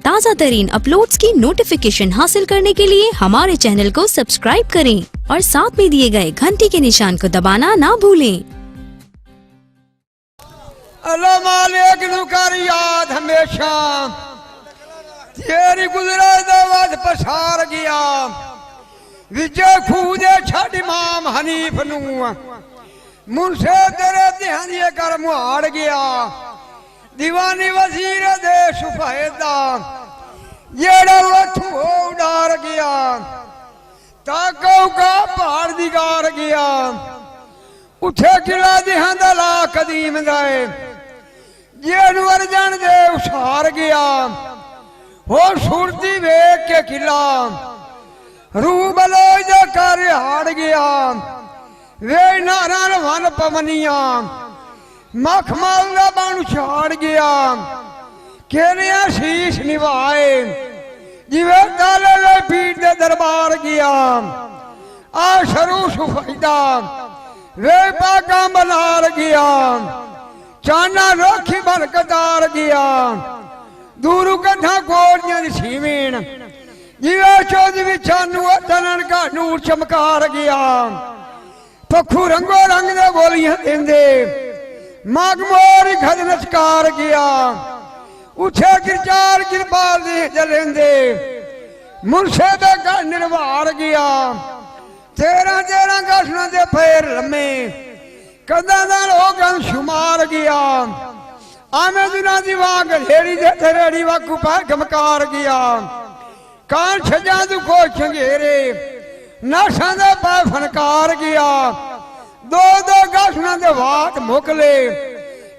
ताज़ा तरीन अपलोड्स की नोटिफिकेशन हासिल करने के लिए हमारे चैनल को सब्सक्राइब करें और साथ में दिए गए घंटी के निशान को दबाना ना भूलें। अल्लाह मालिक नू कर याद हमेशा तेरी गुजरे दवत पसार गया विजय खूदे छड़ इमाम हनीफ नू मुनसे तेरे ध्यानिए कर मुहाड़ गया दीवानी वजीर दे सुफैदा जेड़ा लठू हो उडार गया ताकों का पहाड़ दिगार गया उठे किला दिहां ला कदीम दाए जेनू अर्जन दे उछार गया हो सुरती वेख के किला रू बलोज कर हाड़ गया वे नारायण वन पवनिया मखमल का बन छाड़ गया केरिया शीश निभाए जिवे ताले पीठ दे दरबार गया आ शरू सुफैदा वे पाका बनार गया चाना रोखी बन कतार गया दूरू कथा गोलियां सीमेन जिवे चौधरी चानू तनन का नूर चमकार गया पखू रंगो रंग दे गोलियां देंदे मागमोर खद नचकार गया उठे गिरचार गिरबाल दे जलेंदे मुनसे दे का निर्वार गया 13 गठना दे पैर लम्मे कदादार होगन शुमार गया आमे दिना दी वाग हेड़ी दे तेरेड़ी वाकू पा गमकार गया कान छजा दु को छंगेरे नाशा दे पा फनकार गया दो गठना दे वाट मोकले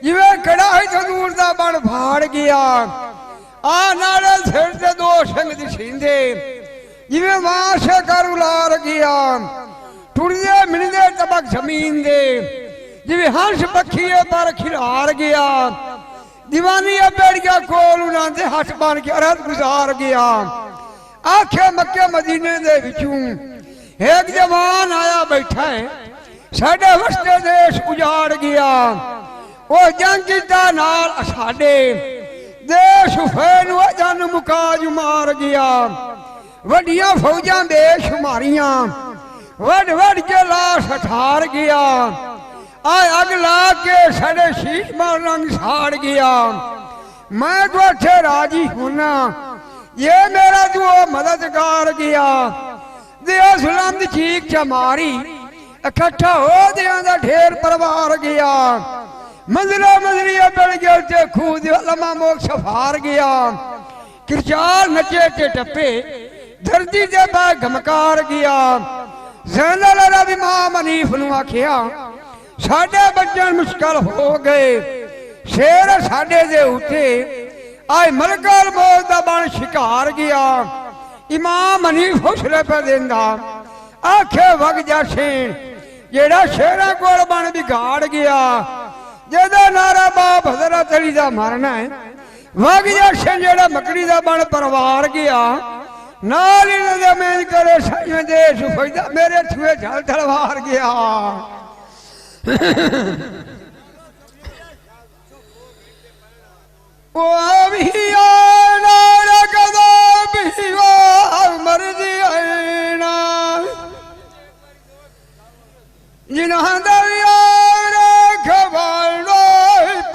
जिवे कड़ा है तंदूर दा बन भाड़ गया आ नाले सिर दे दो संग दी सींदे जिवे वहां से कर उलार गया टुड़िए मिलदे तबक जमीन दे जिवे हंस पखिए पर खिलार गया दीवानी बेड़िया कोल उन्हां दे हट बन के अरद गुजार गया आखे मक्के मदीने दे विचों एक जवान आया बैठा है साडे वस्ते देश उजाड़ गया ओ जंग कीता नाल साडे देश फैन जन मुकाज मार गया वड्डियां फौजां बेशुमारियां वड वड के लाश ठार गया आय अग ला के साडे शीश मार रंग साड़ गया मैं तो अच्छे राजी होना ये मेरा जो मददगार गया दिया सुलम दी चीख चमारी इकट्ठा हो दिया दा ढेर परवार गया मंजला मंजलिया बढ़ गया ते खूद लमा मोक सफार गया किरचार नचे ते टप्पे धरती दे बा गमकार गया ज़ैनल अरब इमाम हनीफ नु आखिया साडे बचन मुश्किल हो गए शेर साडे दे उठे आए मलकल मौत दा बन शिकार गया इमाम हनीफ हौसले पे देंदा आखे वग जा शेर जेड़ा शेरा कोल बन बिगाड़ गया जेदा नारा बाप हजरत अली दा मारना है वग जा शेर जेड़ा मकड़ी दा बन परवार गया नाल ही नजर में करे साइयों दे सुफैदा मेरे छुए झल तलवार गया ओ अभी आना रकदा बिवा मर्जी आना जिन्हां दा यार खवानो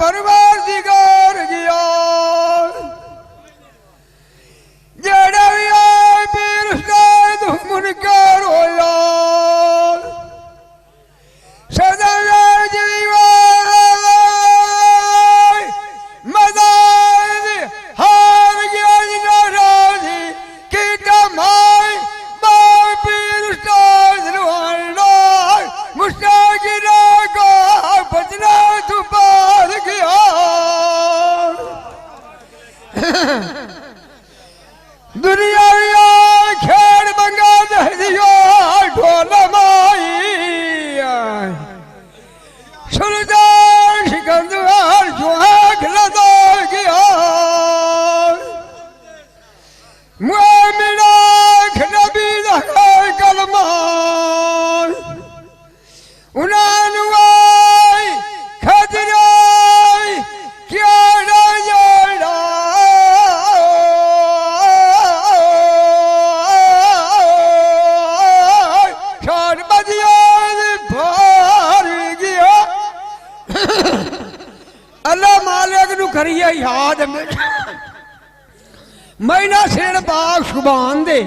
परवरदिगार गया जेड़ा यार पीर उस्ताद मुनकर होया सदा जीवा मदाद हार गया नाराजी की कमाई बाप पीर उस्ताद रुहाना मुस्ताकिना को बचना तू पार गया दुनिया खेड़ बंगा दे दियो ढोल माई सुल्तान सिकंदर जो आग लगा गया मुआमिना नबी दा कलमा उन्हां आई खजराई क्या ना जोड़ा याद मैना सिर बाग सुबान दे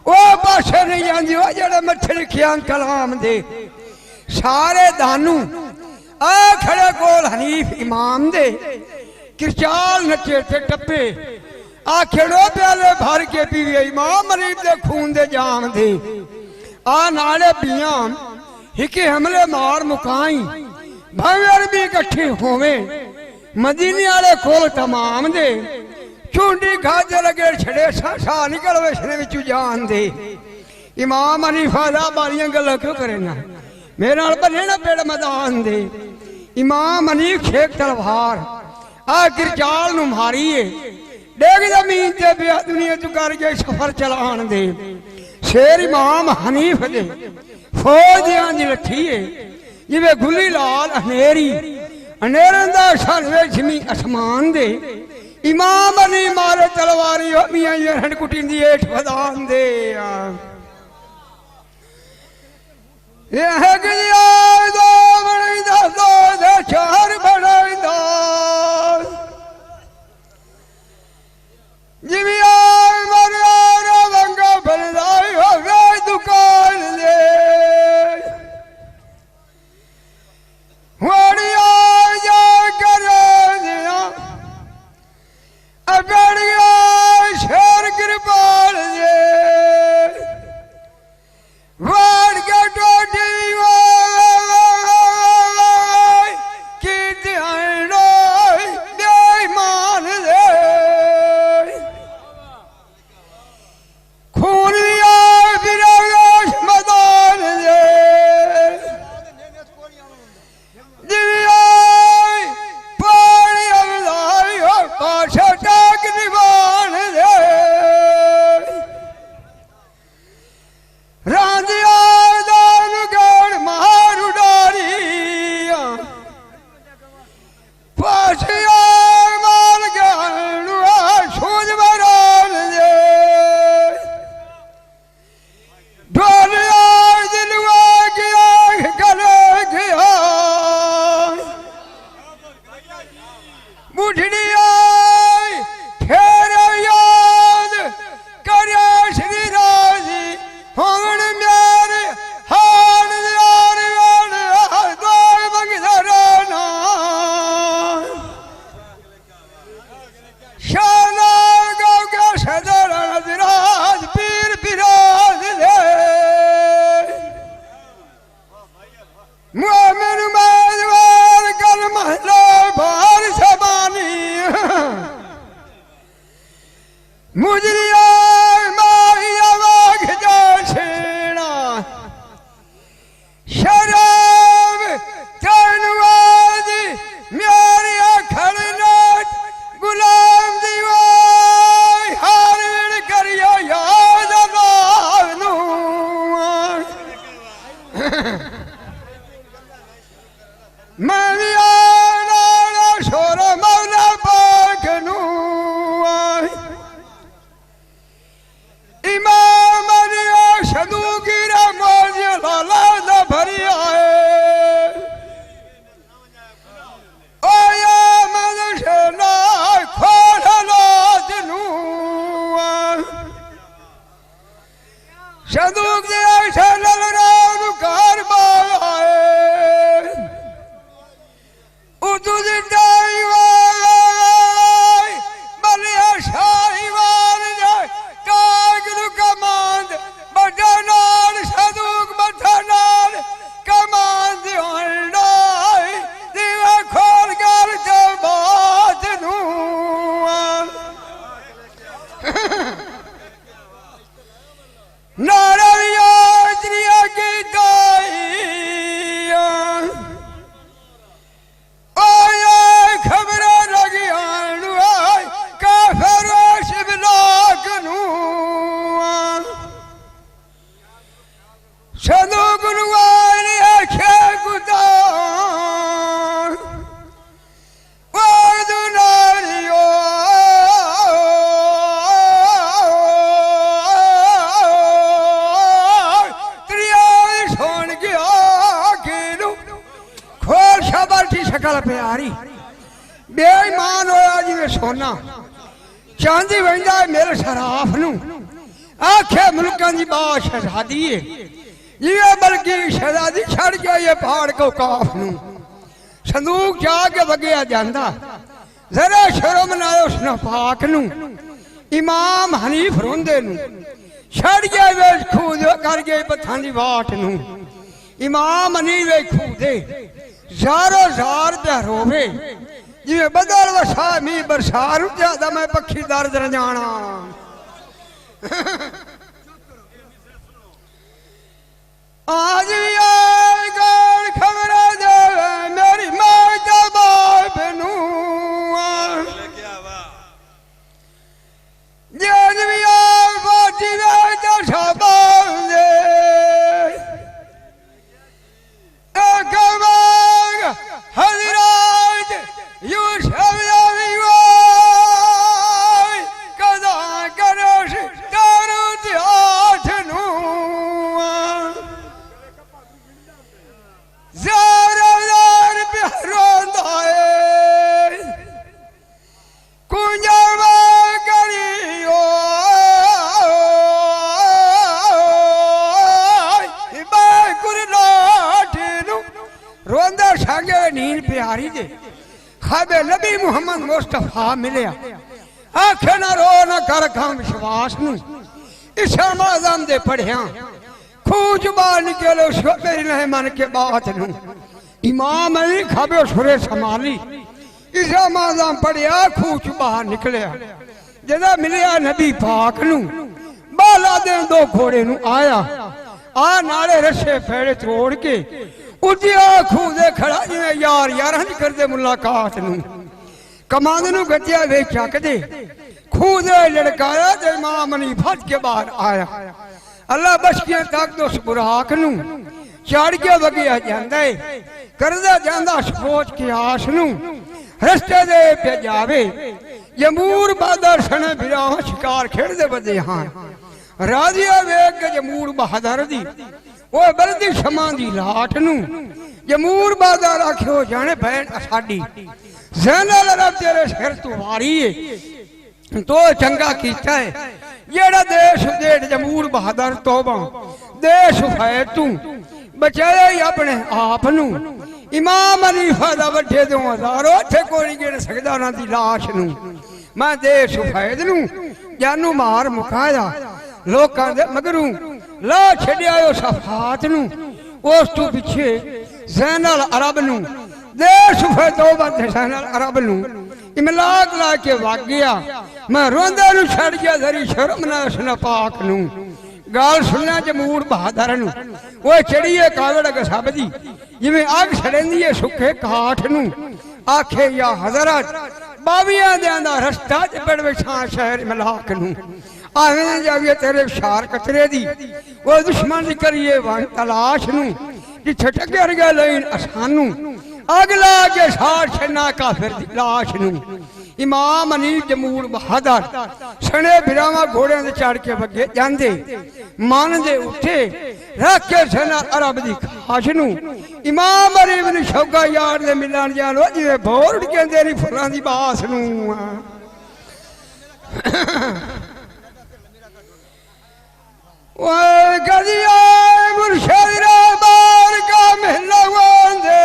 ओ पासे नहीं आंदी ओ जेड़े मथे लिखिया कलाम दे सारे दानू आ खड़े कोल हनीफ इमाम दे किरचाल नचे ते टप्पे आ खेड़ो प्याले भर के पीवे इमाम मरीब दे खून दे जाम दे आ नाले बियां हिके हमले मार मुकाई भावे अरबी इकट्ठे होवे मदीने वाले कोल तमाम दे चूंडी गाजे लगे छड़े सा निकल वैसने विचू जान दे इमाम हनीफा दा बालियां गल्लां क्यों करेना मेरे नाल बने ना पेड़ मैदान दे इमाम हनीफ शेख तलवार आ गिरजाल नु मारीए डेग जमीन ते पिया दुनिया तू कर गए सफर चलान दे शेर इमाम हनीफ दे फौजियां दी लठीए जिवे गुली लाल अनेरी अनेरन दा सरवे जमी आसमान दे इमाम अली मारे तलवारी हो मियां ये कुटिंदी हेठ वदान दे ये गलिया दो बनैंदा दो दे चार बनैंदा जिवी आ मरिया रे वंगा बनदाई हो गई दुकान दे वड़िया जा कर दिया अगड़िया शेर कृपाल दे वाड़ के टोटी की ध्यान बेईमान दे खून लिया विरागश मैदान दे दिव्या पानी अवधाई हो पाछे टाक निभान दे रांधिया दान गढ़ मार उडारी पाछिया मार गणुआ सूझ मरान दे ढोलिया दिलवा गया गले गया बुढ़िया ठेर याद करया श्री राजी होण मेरे हान यार यार दो मंगधराना शाना गाँव का सदर नजराज पीर पिराज दे मोमिन उम्मीदवार कल महला बार सबानी मुजरिया माहिया वाघ जा छेड़ा शराब तनवाद मेरी खड़नाट गुलाम दीवार हार करियो याद अल्लाह मैं आना शोर मौला पाक नू इमाम अलिया सदूगिरा मौज लाला दा भरी आए ओया मन शना खोल लाज नू सदूग दे शलल राव कार बाए उदू दी दाई वाई बलिया शाही वाल जाए कागरू कमांद बड़ा नाल सदूक बड़ा नाल कमांद होंडाई दिवा खोल कर ते बात नू नारिया त्रिया की दाई ओए खबर लगी आनु काफर शिबलाक नू सदूक नुआनी आखे गुदा वादु नारियो त्रिया सोन गया खेलू खोल शबर की शकल प्यारी बेईमान होया जिवें सोना चांदी वंदा मेरे शराफ नू आखे मुल्कां दी बादशाह शहजादी है जिवें बल्कि शहजादी छड़ गई है पहाड़ को काफ नू संदूक जाके वगया जांदा जरा शर्म ना आए उस नापाक नू इमाम हनीफ रोंदे नू छड़ गए वे खूद कर गए पत्थां दी वाट नू इमाम हनीफ वे खूदे ज़ारो ज़ार पे रोवे जिवें बदल वसा मी बरसार ज्यादा मैं पक्षी दर्द न जाना आज भी आए गौर खबर दे मेरी माँ का बाप नू जज भी आए बाजी में तो शाबाश दे कमाग हजरात यू शब्द कदा करोश तारू त्याठ नू ज़ार प्यारोंदा है कुंजवा करियो बाकुरलाठ नू रोंदा शागे नींद प्यारी दे खाबे नबी मुहम्मद मुस्तफा मिलिया आखे ना रो ना कर खां विश्वास नू इशाम आज़म दे पढ़िया खूज बाहर निकलो मेरी नहीं मन के बात नू इमाम अली खाबे सुरे संभाली इशाम आज़म पढ़िया खूज बाहर निकलिया जदा मिलिया नबी पाक नू बाला दे दो घोड़े नू आया आ नाले रस्से फेड़े तोड़ के उदिया खूदे खड़ा जिवें यार यार नहीं करते मुलाकात नू कमांद नू गटिया वे चक दे खूदे लड़काया ते इमाम अली फट के बाहर आया अल्लाह बशकियां तक उस बुराक नू चढ़ के वगिया जांदा है करदा जांदा सोच के आस नू रस्ते दे पे जावे जमूर बहादुर सने बिराह शिकार खेड़दे बदे हां राजिया वेख के जमूर बहादुर दी ओ बलदी शमा दी लाट नू जमूर बहादुर आखियो जाने बहन साडी ज़ैनल अरब तेरे सिर तो वारी है तो चंगा कीता है जेड़ा देश देठ जमूर बहादुर तौबा देश फैद तू बचाया ही अपने आप नू इमाम हनीफा दा वड्डे तो हजारों इत्थे कोई नहीं गिण सकदा उन्हां दी लाश नू मैं देश फैद नू जानू मार मुकाया लोकां दे मगरू ला छड्या उस सफात नू उस तू पिछे ज़ैनल अरब नू देश फैद तौबा ते ज़ैनल अरब नू इमलाक ला के वग गया मैं रोंदे नू छड़ गया जरी शर्म ना उस नापाक नू गाल सुनना जमूर बहादुर नू वो चढ़िए कावड़ गसब दी जिवें अग छड़ेंदी है सुखे काठ नू आखे या हजरत बावियां दे दा रस्ता च बड़ विछा शहर मलाक नू आवें जाविए तेरे शार कचरे दी वो दुश्मन दी करिए वन तलाश नू जिथे टकर गया लेन असानू अगला के सार छना काफिर दी लाश नू इमाम हनीफ जमूर बहादुर सने बिरावा घोड़े दे चढ़ के वगे जांदे मन दे उठे रख के सना अरब दी खाश नू इमाम हनीफ ने शौका यार दे मिलन जानो जिवें भोर उड़ के तेरी फुलां दी बास नू ओए गदिया मुर्शिद बार का महलवान दे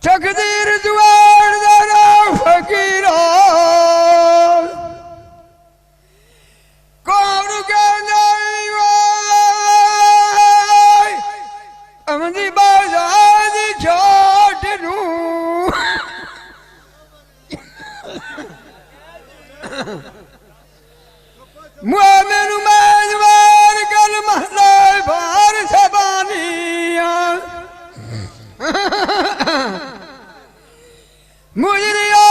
तकदीर दुआर दरा फकीरा कौन कहना अमदी बाजार दी छोट नू मुआमिन मेजबान कल महला बार सबानिया मुजरिया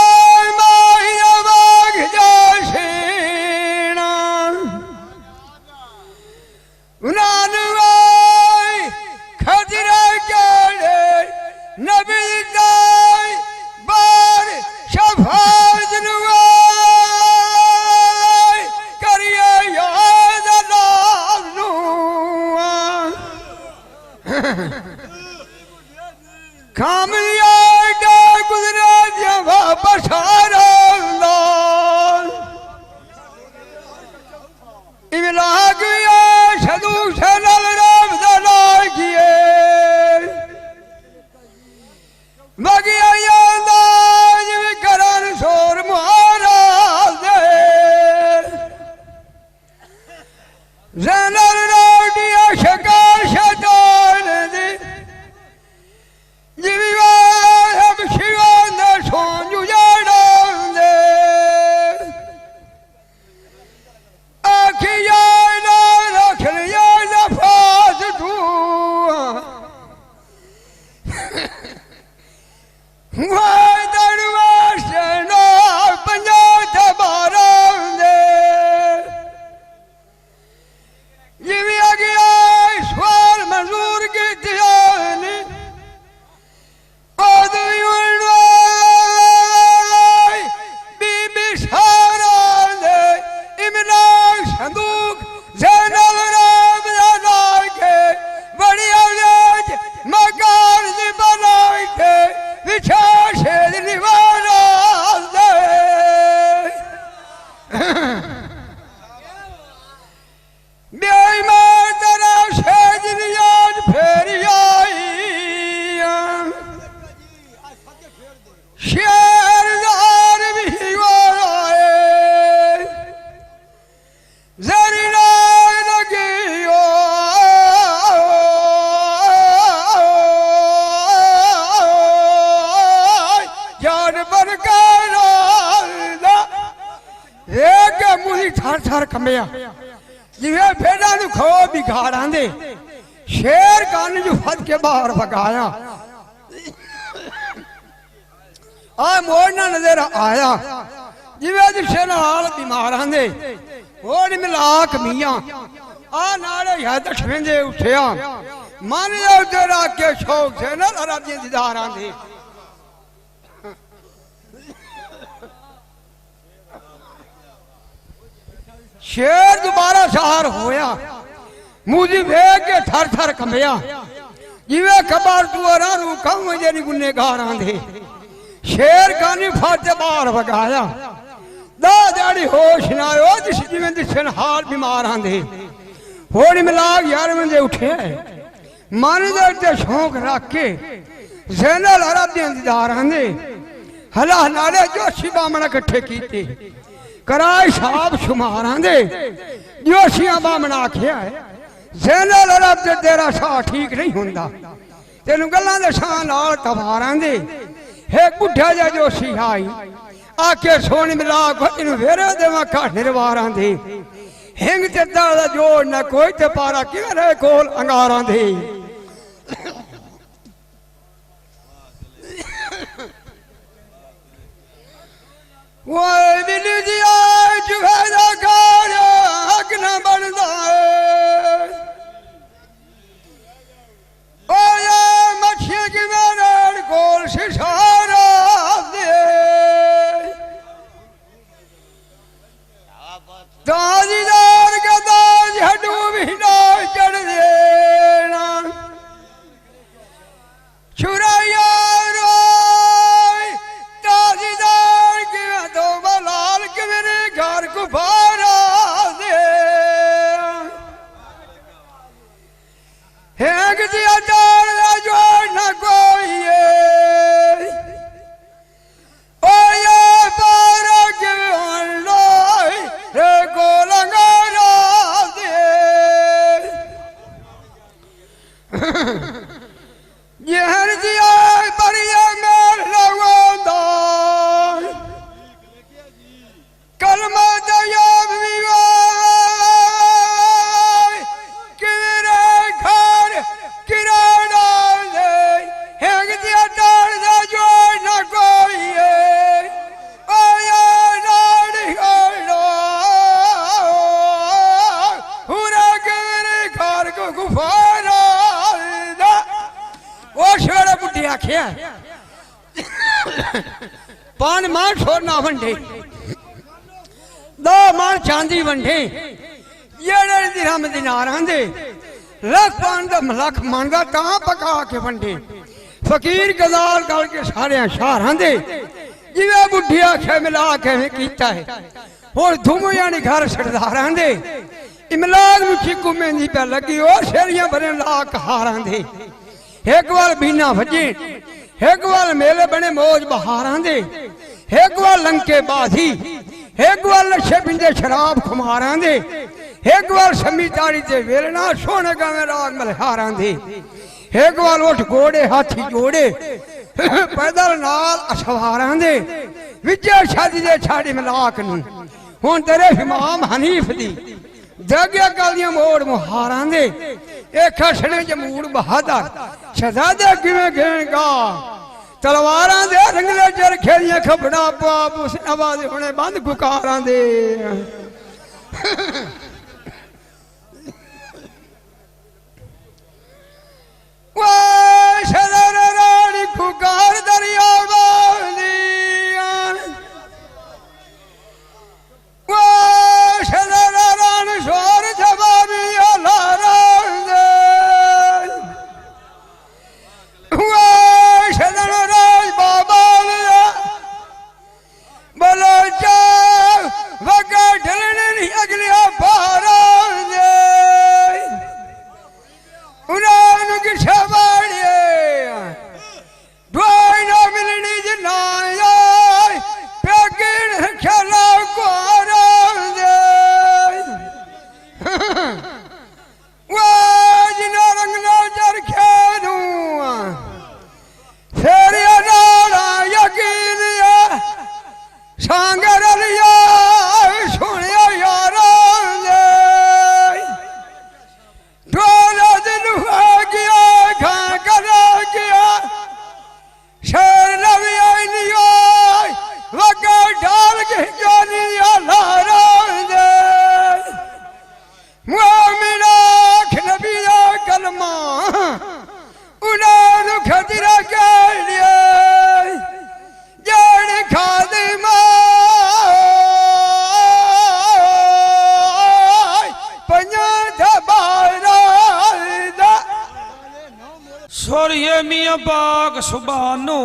माहिया बाग जाशीना उनानुआई खजरा के वाय दड़वा सेना पंजाब दबारा दे जिवे गया ईश्वर मंजूर की दियानी बीबी सारा दे इमरान संदूक जैनल राम दादा के बढ़िया लेज मकान दी बनाई के विचार शेर निवारा दे बेईमान तेरा शेर नियाज फेरी आई शेरदार भी आए जरीना लगियो जानवर का एक मुझी थर थर कंबिया जिवे भेड़ा नु खो बिगाड़ा दे शेर कान जो फद के बाहर भगाया आ मोड़ना नजर आया जिवे जिसे नाल बीमार आंदे होड़ मिलाक मियां आ नाले है दशवेंदे उठिया मन दे रख के शौक से ना रब दी दीदार आंदे शेर दोबारा सहार होया मुझी वेख के थर थर कंबिया जिवे खबर तुअरा रू कम जेनी गुनेगार आंदे शेर कानी फाटे बाहर भगाया दा दाड़ी होश ना आयो जिस जिवें दिसन हाल बीमार आंदे होड़ी मिलाग यार मंदे उठे मन दे शौक रख के जैनल अरब दे दीदार आंदे हला नाले जोशी बामण इकट्ठे कीते कराई साहब शुमार आंदे जोशियां बामण आखिया जैनल अरब दे तेरा सा ठीक नहीं हुंदा तेनू गल्लां दे शां नाल तवार आंदे हे बुढ़ा जा जोशी आई आके सोनी मिला इन वेरे देवा घट निर्वारां दे हिंग ते दा जोड़ न कोई ते पारा किरे कोल अंगारां दे वो दिल दी आए जुहे दा कार हक न बनदा ओ या मछी की मेरे कोल शिशारा ताजीदार का ताज हड्डू भी ना चढ़ देना छुराया रोई ताजीदार के दो बलाल के मेरे घर को बारा दे हैंग दिया डाल ला जोड़ ना कोई ओ ये बारा के लोई रे गोलंगारा दे यहर दिया बरिया मेल लगोंदा कलमा दया विवा किरे घर किराना दे हैंग दिया डाल दा जोड़ ना कोई ओ या नाड़ी होड़ो हुरा के मेरे घर को गुफारा दा ओ शेरा बुढ़ी आखिया पान मान छोड़ना वंडे दो मान चांदी वंडे ये दिरहम दिनार आंदे लख पान दा लख मांगा ता पका के वंडे फकीर गजाल करके सारे शार आंदे जिवे बुढ़ी आखे मिला के कीता है और धुम यानी घर सरदार आंदे इमलाग मुखी कुमेंदी पे लगी ओ शेरियां बने लाख हार आंदे एक बार बीना भजे एक बार मेले बने मौज बहार आंदे एक बार लंके बाधी एक बार नशे पिंदे शराब खुमार आंदे एक बार समी ताड़ी ते वेलना सोने गावे राग मल्हार आंदे एक बार उठ घोड़े हाथी जोड़े पैदल नाल असवार आंदे विजय शादी दे छाड़ी मलाक नूं हुण तेरे इमाम हनीफ दी जगिया गालियां मोड़ मुहार आंदे ए खसने जमूड़ बहादुर शहजादे किवें गेणगा तलवारां दे रंगले चरखे दियां खबड़ा बाप उस आवाज होने बंद कुकारां दे शदर रानी कुकार दरिया शदर रान शोर जवाबी शदर राज बाबा बलोचा वगा ढलने अगलिया पारा उन्होंने किसे बाड़िए ढोई ना मिलनी जनाया पैकिन खेला कुआरा वो जिना रंगना चरखे दूँ फिर ये नारा यकीन है सांगर लिया सुनिया यारा ढोला दिन हुआ गया खां करा गया शेर नवी आई नहीं वगा डाल के जानी लारा मुआमिना नबी दा कलमा उन्होंने खतरा कर लिया जड़ खादी सोरिए मियां पाक सुबानो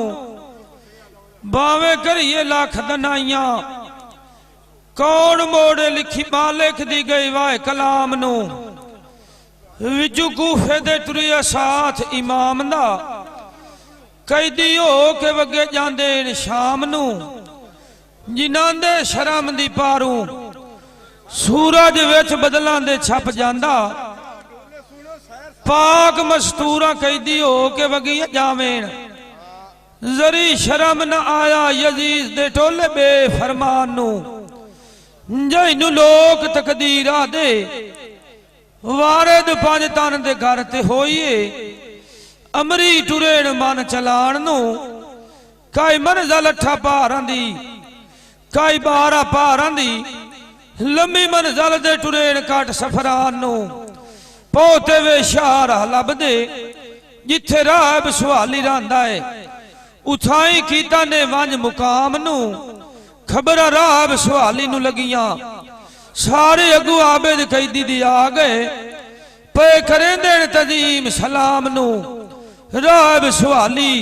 बावे करिए लाख दनाइया कौन मोड़े लिखी मालिक दी गई वाह कलाम नो विजू कूफे दे तुरिया साथ इमाम दा कैदी हो के वगे जांदे शाम नू जिन्हां दे शर्म दी पारू सूरज विच बदलां दे छप जांदा पाक मस्तूरा कैदी हो के वगी जावेन जरी शर्म न आया यजीज दे टोले बेफरमान नू जैनू लोक तकदीरा दे वारिद पंज तन दे घर ते होइए अमरी टुरेन मन चलान नू काई मंज़िल अठा पारां दी काई 12 पारां दी लंबी मंज़िल दे टुरेन कट सफरान नू पोते वे शाह लभदे जिथे राहब सुहाली रहिंदा है उथाई कीता ने वंज मुकाम नू खबर राहब सुहाली नू लगियां सारे अगू आबिद कैदी दी आ गए पे करेंदे तजीम सलाम नू राहब सुहाली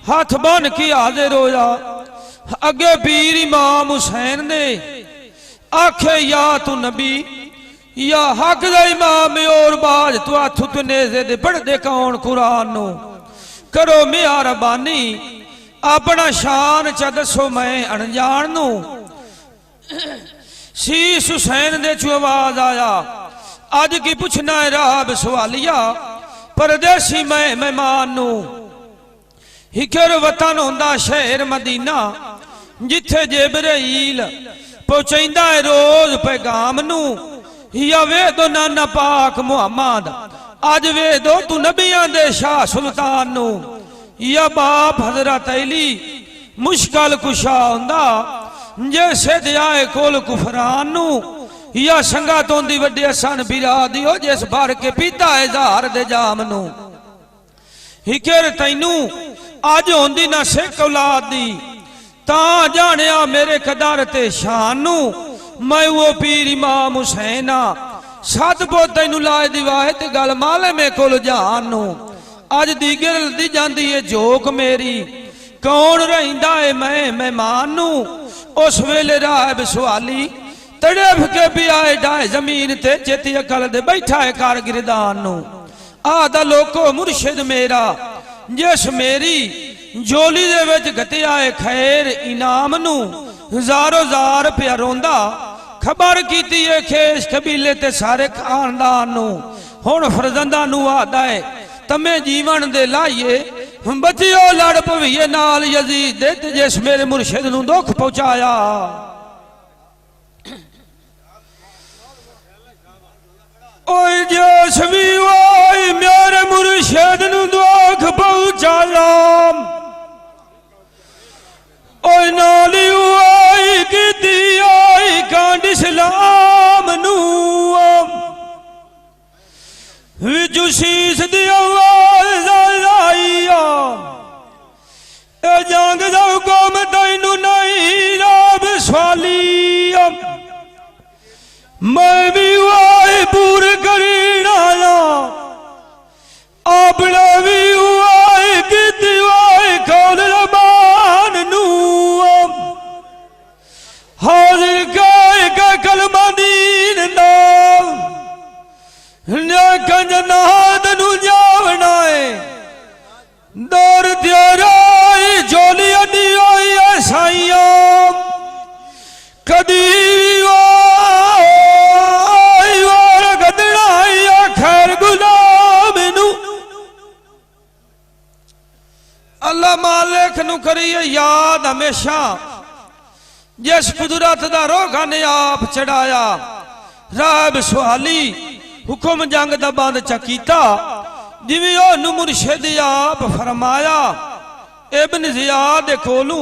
हाथ बन के हाजिर होया अगे पीर इमाम हुसैन ने आखे या तू नबी या हक दा इमाम और बाज तू हथ तू नेज़े दे पढ़दे कौन कुरान नू करो मेहरबानी अपना शान च दसो मैं अनजान नू शीश हुसैन दे चू आवाज आया अज की पुछना है राहब सुहालिया परदेसी मैं मेहमान नू हिकर वतन होंदा शहर मदीना जिथे जिब्राइल पहुंचाइंदा है रोज पैगाम नू या वे दो नाना पाक मुहम्मद अज वे दो तू नबियां दे शाह सुल्तान नू या बाप हजरत अली मुश्किल कुशा हुंदा जैसे दयाए कोल कुफरान नू या संगा तोंदी वड्डे असन बिरा दियो जिस भर के पीता है जार दे जाम नू हिकर तैनू अज होंदी ना सिख औलाद दी ता जानिया मेरे कदर ते शान नू मैं वो पीर इमाम हुसैन सत पो तेनू लाए दी वाहे ते गल माले में कोल जान नू अज दी गिरल दी जांदी है जोक मेरी कौन रहिंदा है मैं मेहमान नू उस वेले राहब सुहाली तड़फ के भी आए डाए जमीन ते चेती अकल दे बैठा है कारगिरदान नू आदा लोको मुर्शिद मेरा जिस मेरी जोली दे विच गतिया है खैर इनाम नू हजारों जार पिया रोंदा खबर कीती है खेस कबीले ते सारे खानदान नू हुण फरजंदा नू आदा है तमे जीवन दे लाइए बचियो लड़ पवीए नाल यजीद दे ते जिस मेरे मुर्शिद नू दुख पहुंचाया ओए जिस भी ओए मेरे मुर्शिद नू दुख पहुंचाया शीश दी आवाज आईया ए जंग दा हुकम तैनू नहीं रब सवालिया मैं भी वाए पूर करीना अपना भी वाए कि वाए कौन रमान नू हाजिर गाय का कलमा दीन नाम कंजनाद नू जावना है दौर तेरा जोली अड्डी आई साइया कदी गदड़ा खैर गुलाम नू अल्लाह मालिक नू करिए याद हमेशा जिस कुदरत दा रोगा ने आप चढ़ाया राब सुहाली हुक्म जंग दा बंद चकीता जिवें ओनू मुर्शिद आप फरमाया इब्न जियाद दे कोलू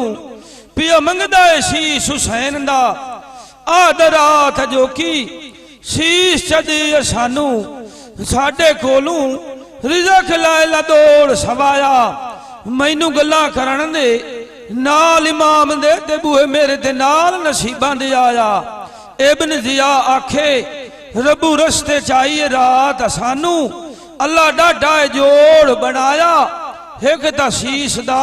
पिया मंगदा है शीश हुसैन दा आदरात जो की शीश चदी सानू साडे कोलू रिज़क लायला दौड़ सवाया मैनू गल्लां करन दे नाल इमाम दे ते बूहे मेरे ते नाल नसीबां दे आया इब्न जिया आखे रबू रस्ते चाहिए रात सानू अल्लाह डाडा जोड़ बनाया एक शीश दा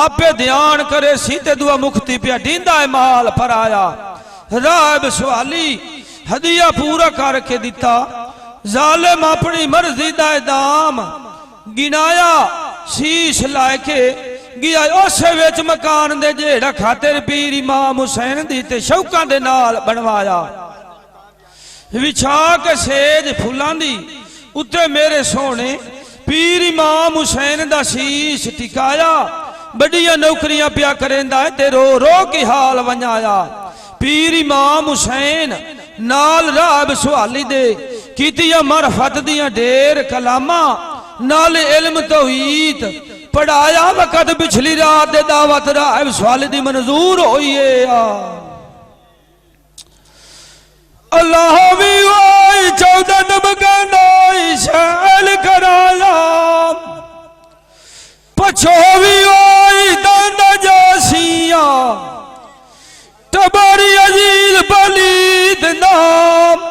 आपे ध्यान करे सी ते दुआ मुक्ति पिया दींदा है माल पर आया राब सवाली हदिया पूरा करके दिता जालिम अपनी मर्जी दा दाम गिनाया शीश लाके गया उस विच मकान दे जेड़ा खातिर पीर इमाम हुसैन दी ते शौकां दे नाल बनवाया विछा के सेज फुलां दी उत्ते मेरे सोने पीर इमाम हुसैन दा शीश टिकाया बड़िया नौकरियां पिया करेंदा है ते रो रो की हाल वंजाया पीर इमाम हुसैन नाल राब सुहाली दे कीतिया मरफत दियां ढेर कलामा नाल इल्म तौहीद पढ़ाया वक़्त पिछली रात दे दावत राब सुहाली दी मंजूर होई है अल्लाह भी वाई 14 नमकाना शैल कराया पछो भी वाई दाना जासिया टबरी अजीज बलीद नाम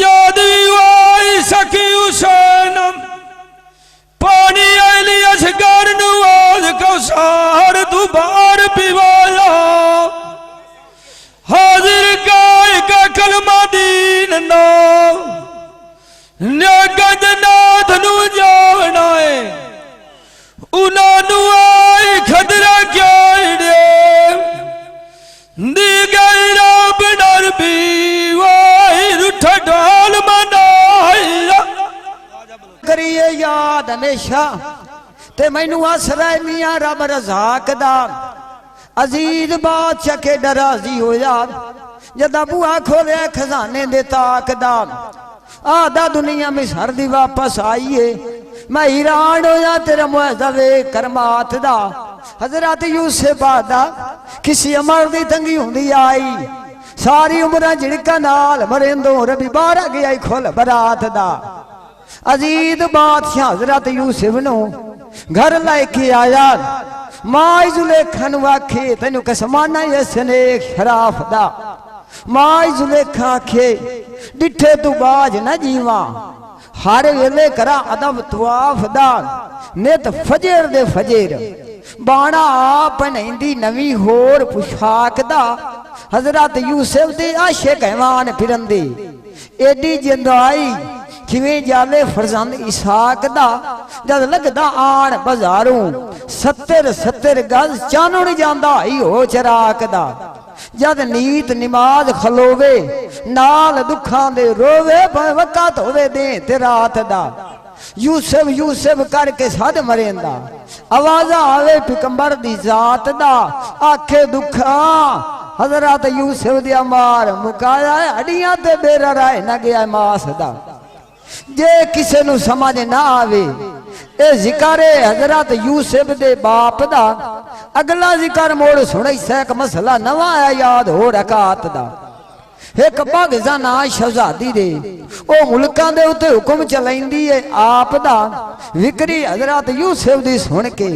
जादी वाई सखी हुसैन पानी आली असगर नवाज कौसार दुबार पिवाया हाजिर गाय का कलमा दीन नाम गजनाथ नू जावना है उन्होंने आए खतरा क्या दी गई रब डर भी वाई रुठ ढाल मनाया करिए याद हमेशा ते मैनू आसरा मियां रब रज़ाक दा अजीज बादशाह के डराजी होया जदा बुआ खोलिया खजाने दे ताक दा आदा दुनिया में सर्दी वापस आईए मैं हैरान होया तेरा मुआजा वे करमात दा हजरत यूसुफ आदा किसी अमर दी तंगी हुंदी आई सारी उम्र झिड़का नाल मरेंदो रबी बारह गया खोल बरात दा अजीज बादशाह हजरत यूसुफ नु घर लेके आया माई जुलेखा नु आखे तेनू कसमाना इसने शराफ दा माई जुलेखा आखे डिठे तू बाज न जीवा हर वेले करा अदब तवाफ दा नित फजर दे फजर बाणा आप नईंदी नवी होर पुशाक दा हजरत यूसुफ दे आशे कहवान फिरंदे एडी जिंदाई किवें जाले फरजंद इसाक दा जद लगदा आन बाजारों 70 गज चानण जांदा ही हो चराक दा जद नीत नमाज खलोवे नाल दुखां दे रोवे वक़्त होवे दे ते रात दा यूसुफ यूसुफ करके सद मरेंदा आवाज़ आवे पैगंबर दी जात दा आखे दुखा हजरत यूसुफ दी मार मुकाया हड्डियां ते बेरा राय न गया मास दा जे किसे नु समझ ना आवे ए जिक्र हजरत यूसुफ दे बाप दा अगला जिक्र मोड़ सुनाई सैक मसला नवा आया याद हो रकात दा एक पाकिस्तान शहजादी दे ओ मुल्कां दे उत्ते हुक्म चलाइंदी है आप दा विकरी हजरत यूसुफ दी सुन के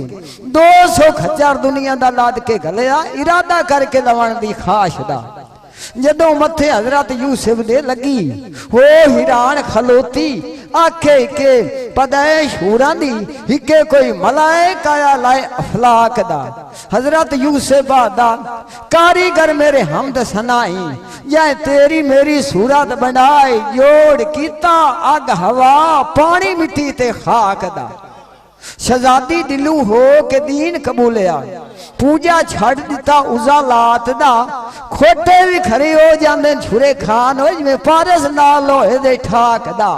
200 खच्चर दुनिया दा लाद के गलिया इरादा करके लवण दी खाश दा जदों मथे हजरत यूसुफ दे लगी हो हिरान खलोती आखे के पदैश हुरां दी हिके कोई मलाइक आया लाए अफलाक दा हजरत यूसुफ दा कारीगर मेरे हमद सनाई या तेरी मेरी सूरत बनाए जोड़ कीता अग हवा पानी मिट्टी ते खाक दा शहजादी दिलू हो के दीन कबूलिया पूजा छड़ दिता उजा लात दा खोटे भी खरे हो जांदे छुरे खान हो जिवें पारस नाल लोहे दे ठाक दा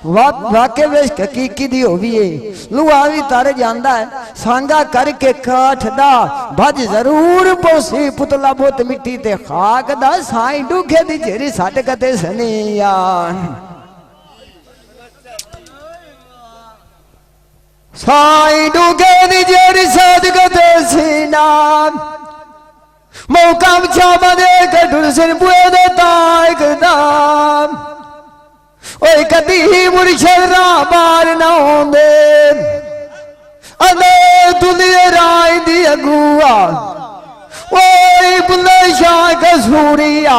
वाके वेश हकीकी दी होवीए लुआ भी तर जांदा है सांगा करके काठ दा भज जरूर पोसी पुतला बुत मिट्टी ते खाक दा साई डूखे दी जेरी सट कते सनिया साई डूखे दी जेरी सट कते सीना मौका छामा दे के ढुलसन बुए दे ताक दा ओए कदी मुर्शद रा बार ना होंदे अदे दुनिया राय दी अगुआ ओए बुल्ले शाह कसूरिया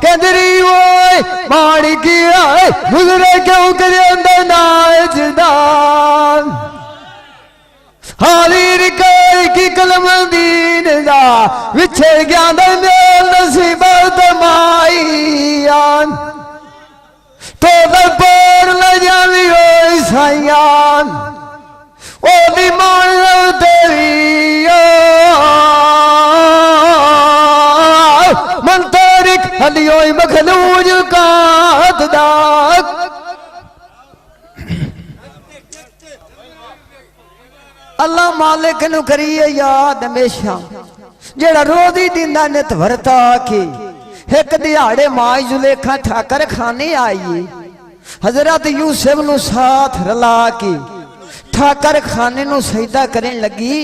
कंदरी ओए माड़ी किया गुजरे क्यों करे अंदर नाजदान हालिर की कलम दीन दा विछे गया दा मेल नसीबत माईयान तो दरबार ले जावी ओ साईयान ओ दी मान तेरी मन तारिक हलियो मखलूज कात दा अल्लाह मालिक नु करिए याद हमेशा जेड़ा रोजी दिंदा नित वरता की एक दिहाड़े माई जुलेखा ठाकर खाने आई हजरत यूसुफ नु साथ रला के ठाकर खाने नु सजदा करन लगी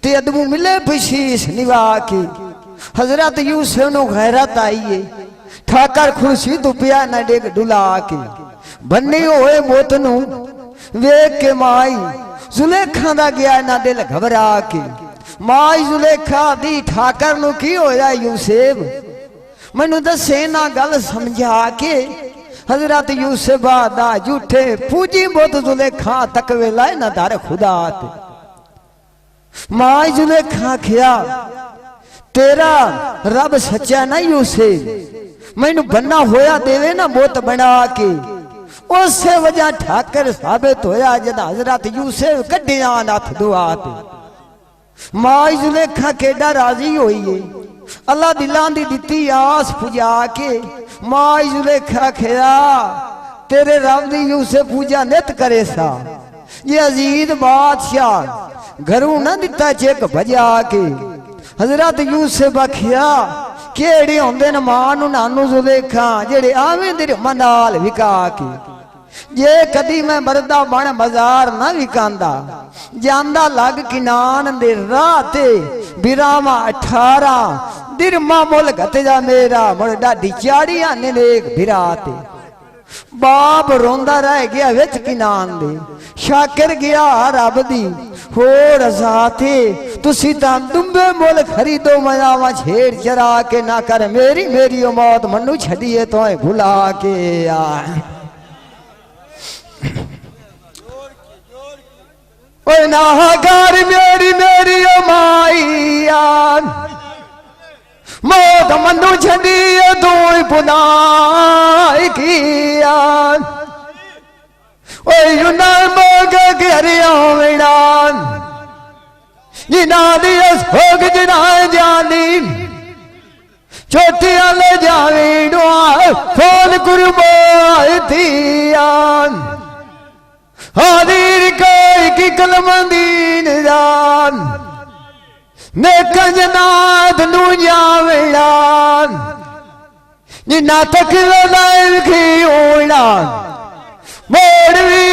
ते अदमू मिले बशीश निवा के हजरत यूसुफ नु गैरत आई है ठाकर खुशी दुपिया न डेग डुला के बन्नी होए मोत नु वेख के माई जुलेखा दा गया ना दिल घबरा के माई जुलेखा दी ठाकर नु की होया यूसुफ मैनू दसे ना गल समझा के हजरत यूसुफ दा झूठे पूजी बुत जुलेखा तकवे लाए ना दर खुदा ते माई जुलेखा खिया तेरा रब सच्चा ना यूसुफ मैनू बन्ना होया देवे ना बुत बना के उसे वजह ठाकर साबित होया जद हजरत यूसुफ कड्डिया नथ दुआ ते माई जुलेखा केडा राजी होई है अल्लाह दिलां दी दिती आस पुजा के माई जुलेखा खिया तेरे रब दी यूसुफ पूजा नित करे सा ये अजीज बादशाह घरों ना दिता चेक भजा के हजरत यूसुफ आखिया केड़े होंदे न मां नू नानू जुलेखा जेड़े आवें दे मनाल विका के जे कदी मैं बरदा बन बाजार ना विकांदा जांदा लग किनान दे राह ते बिरामा 18 दिरमा मुल गतजा मेरा मुड़ डाडी चाड़ियां ने नेक बिराते बाप रोंदा रह गया विच किनान दे शाकिर गया रब दी हो रजा थे तुसी तां दुंबे मुल खरीदो मयावा छेड़ चरा के ना कर मेरी मेरी मौत मनु छड़िए तोए भुला के आ ओए ना कर मेरी मेरी माईया मौत मनु छड़िए तू बुलाई किया ओए युना मोग घर आवेड़ा जिना दिया सोग जिना जानी छोटिया ले जावे दुआ फोन कुर्बान दियान हादिर कोई की कलम दीन जान नेक जनात नु जावेड़ान जिना तक लाइव की ओड़ा मोड़ भी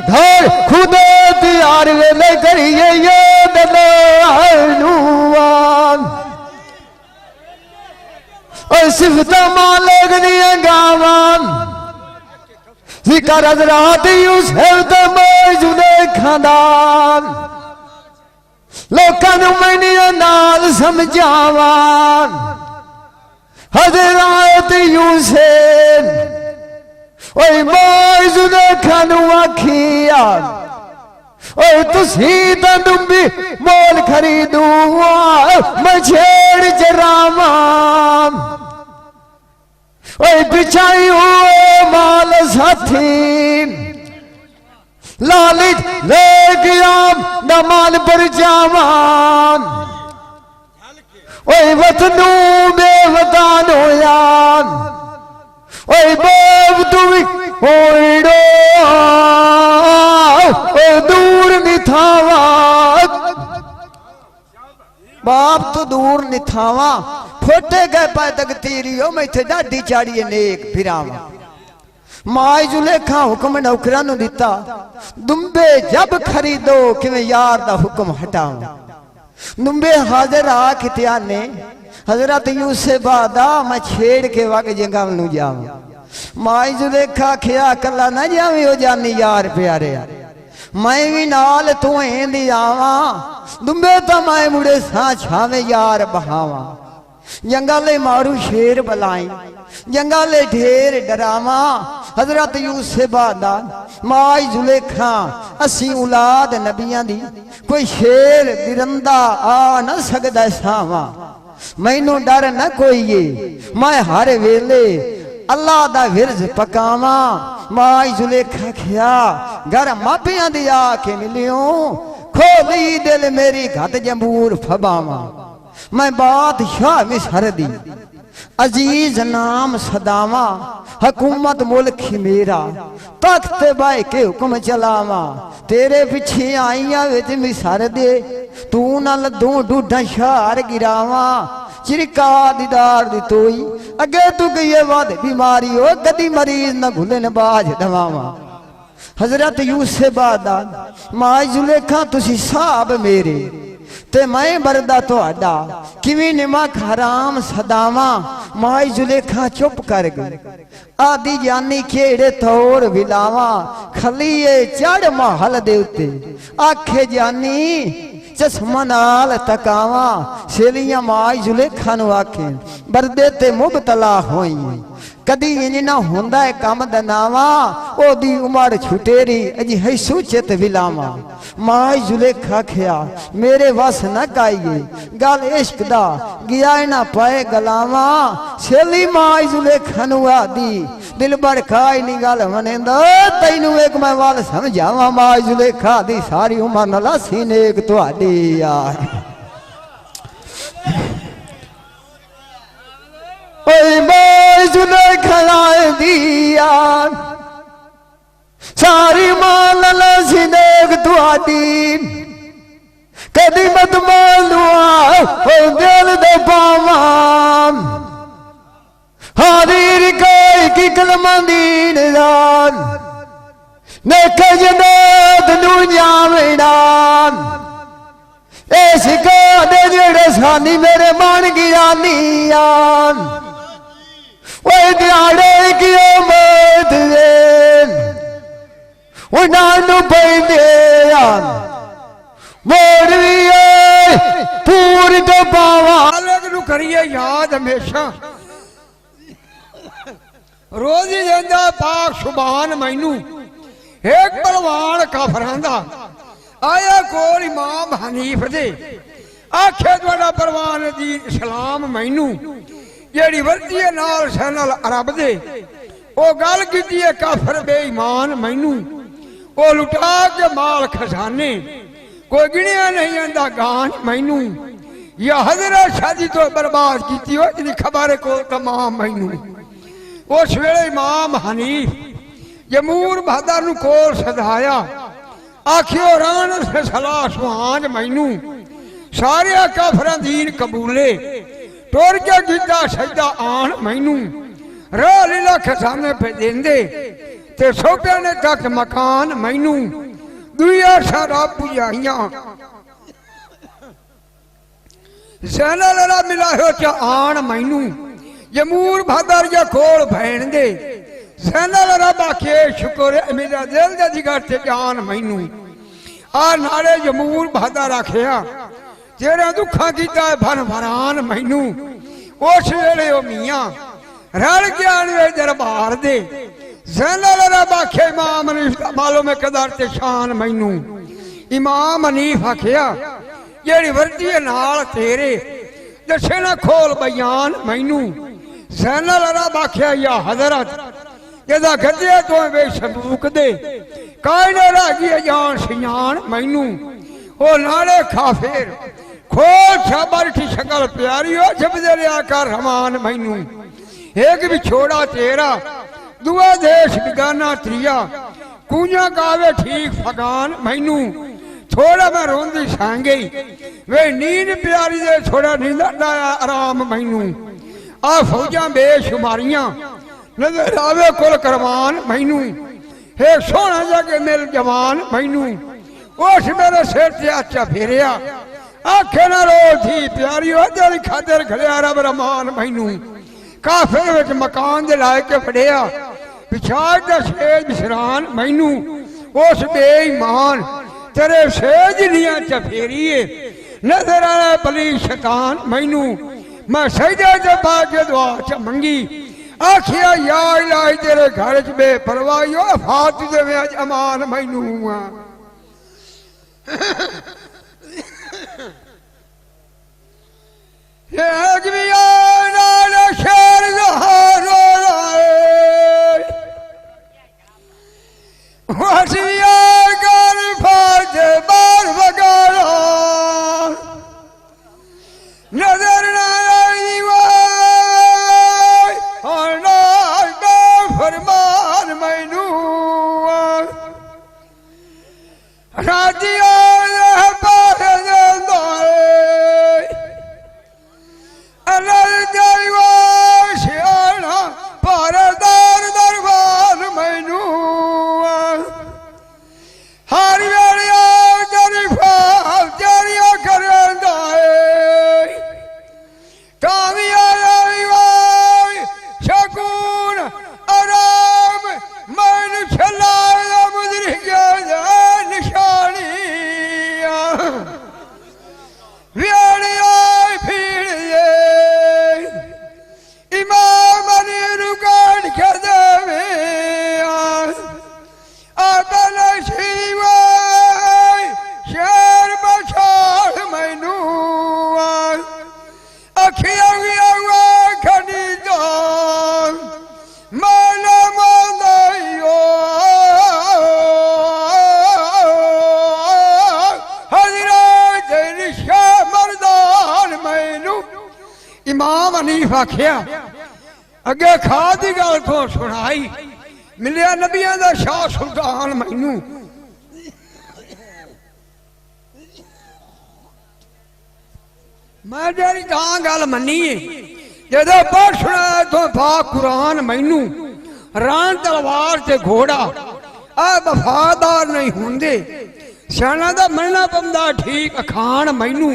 धर खुदा त्यार वेले करिए ये दलानुआन और सिफत मालिक दिया गावन जिक्र हजरत यूसुफ ते मौजूदे खानदान लोकां नूं मैंने नाल समझावां हजरत यूसुफ ओए मौजूदे खानू आखिया ओए तुसी तां दुंबी मोल खरीदू मैं छेड़ जरावा ओए बिछाई हुए माल साथी लालिच ले गया न माल पर जावान ओए वतनू बेवतान होया ओए बाप तू भी ओड़ो ओ दूर निथावा बाप तो दूर निथावा फोटे गए पाए तक तेरी हो मैं थे डाडी चाड़ी नेक फिरावा माई जुलेखा हुक्म नौकरां नूं दिता दुंबे जब खरीदो किवें यार दा हुक्म हटाओ दुंबे हाजिर आखिया ने हजरत यूसुफ बादा मैं छेड़ के वग जंगल नूं जावां माई जुलेखा आखिया कला ना जावी हो जानी यार प्यारे मैं भी नाल तू एंदी आवा दुंबे तो मैं मुड़े सा छावे यार बहावा जंगले मारू शेर बलाई जंगले ढेर डरावा हजरत यूसुफ बादा माई जुलेखा असी औलाद नबियां दी कोई शेर दिरंदा आ न सकदा सावा मैनू डर न कोई मैं हर वेले अल्लाह दा विरज पकावा माई जुलेखा खिया घर मापियां दी आके मिलियो खोली दिल मेरी घट जंबूर फबावा मैं बादशाह मिसर दी अजीज नाम सदावा हुकूमत मुल्क मेरा तख्त बाय के हुक्म चलावा तेरे पीछे आईया विच मिसर दे तू न लदू डूडा शार गिरावा चिरका दीदार दी तोई अगे तू गई वाद बीमारी हो कदी मरीज न घुलन बाज दवावा हजरत यूसुफ बादा माई जुलेखा तुसी साहब मेरे ते मैं बरदा तोड़ा किवें निमक हराम सदावा माई जुलेखा चुप कर गई आदि जानी केड़े तौर विलावा खलीए चढ़ महल दे उत्ते आखे जानी चश्मा नाल तकावा सेलियां माई जुलेखा नूं आखे बरदे ते मुबतला होई कदी इंज ना होंदा है कम दनावा ओदी उमर छुटेरी अजी है सूचित विलावा माई जुलेखा खिया मेरे वस न काइए गल इश्क दा गया ना पाए गलावा सेली माई जुलेखा नूं आदी दिल बड़काई नी गल मनेंदा तैनू एक मैं वाल समझावा माई जुलेखा दी सारी उमर न लासी नेक तुहाडी यार ओए माई जुलेखा दिया सारी माल लासी नेक तुहाडी कदी मत मालूआ ओ दिल दे पावा हादिर कोई की कलमंदीन जान नेक जन्नत नू जावड़ा ए शिका दे जेड़े सानी मेरे मान गिरानिया ओए दिहाड़े की मौत दे उन्हां नू पैंदे मोड़वी पूरी तो पावा मालिक नू करिए याद हमेशा रोज ही देंदा पाक सुभान मैनू एक बलवान काफरां दा आया कोल इमाम हनीफ दे आखे तुहाडा परवान दी सलाम मैनू जेड़ी वर्दी नाल सैनल अरब दे ओ गल कीती है काफर बेईमान मैनू ओ लुटा के माल खजाने कोई गिणिया नहीं आंदा गान मैनू या हजरत शादी तो बर्बाद की हो जी खबर को तमाम मैनू उस वेले इमाम हनीफ जमूर बहादुर नूं कोल सदाया आखियो रान से सलाह सुहांज मैनू सारे काफरां दीन कबूले टुर के गिद्दा सजदा आन मैनू राह लीला खजाने पे देंदे ते सोपे ने तक मकान मैनू दुनिया सारा पुजाइया जैनल मिला हो च आन मैनू जमूर भादर या खोल भैन दे सैनल रबा के शुक्र मेरा दिल दा जिगर ते जान मैनू आ नाले जमूर भादर आखिया तेरा दुखा कीता भन भरान मैनू उस वेले ओ मियां रल ज्ञान वे दरबार दे सैनल रबा के इमाम हनीफ दा मालूम कदर ते शान मैनू इमाम हनीफ आखिया जेड़ी वर्दी नाल तेरे दसे ना खोल बयान मैनू सैनल रब आखिया या हजरत जदा गद्दे तो वे संदूक दे काई ने रागी जान सियान मैनू ओ नाले खाफिर खोल छबर की शक्ल प्यारी हो जब दरिया कर रमान मैनू एक भी छोड़ा तेरा दुआ देश बिगाना त्रिया कूंजा गावे ठीक फगान मैनू थोड़ा मैं रोंदी सांगे वे नींद प्यारी दे थोड़ा नींद आराम मैनू आ फौजा बेशुमारियां नजर आवे कुल करवान मैनू हे सोना जगे मिल जवान मैनू उस मेरे सिर से अच्छा फेरिया आखे ना रो थी प्यारी हो तेरी खातिर खड़िया रब रमान मैनू काफिर विच मकान दे लाए के फड़िया पिछाड़ दा सेज बिसरान मैनू उस बेईमान तेरे सेज निया चफेरिए नजर आया बली शैतान मैनू मैं सजदे च पाके दुआ च मंगी आखिया या इलाही तेरे घर च बेपरवाही हो फात देवे अज अमान मैनू शेर बार बगाड़ा नजर फरमान मैनू राजिया पारदार दरबार मैनू हर वेलिया जरीफा जारिया करदा शकून आराम मन छला मुजरी निशानी वेलिया भीड़िए इमाम अली रुकान के देवे आदल शिवा शेर बछाड़ मैनू अखिया खड़ी दो मन मानो हजरत निशा मरदान मैनू इमाम हनीफ आखिया अगे खा दी गल तो सुनाई मिलिया नबिया दा शाह सुल्तान मैनू मैं तेरी तां गल मन्नी जदों पढ़ सुना तो पाक कुरान मैनू रान तलवार से घोड़ा आ वफादार नहीं होंदे सियाणा दा मनना पौंदा ठीक अखान मैनू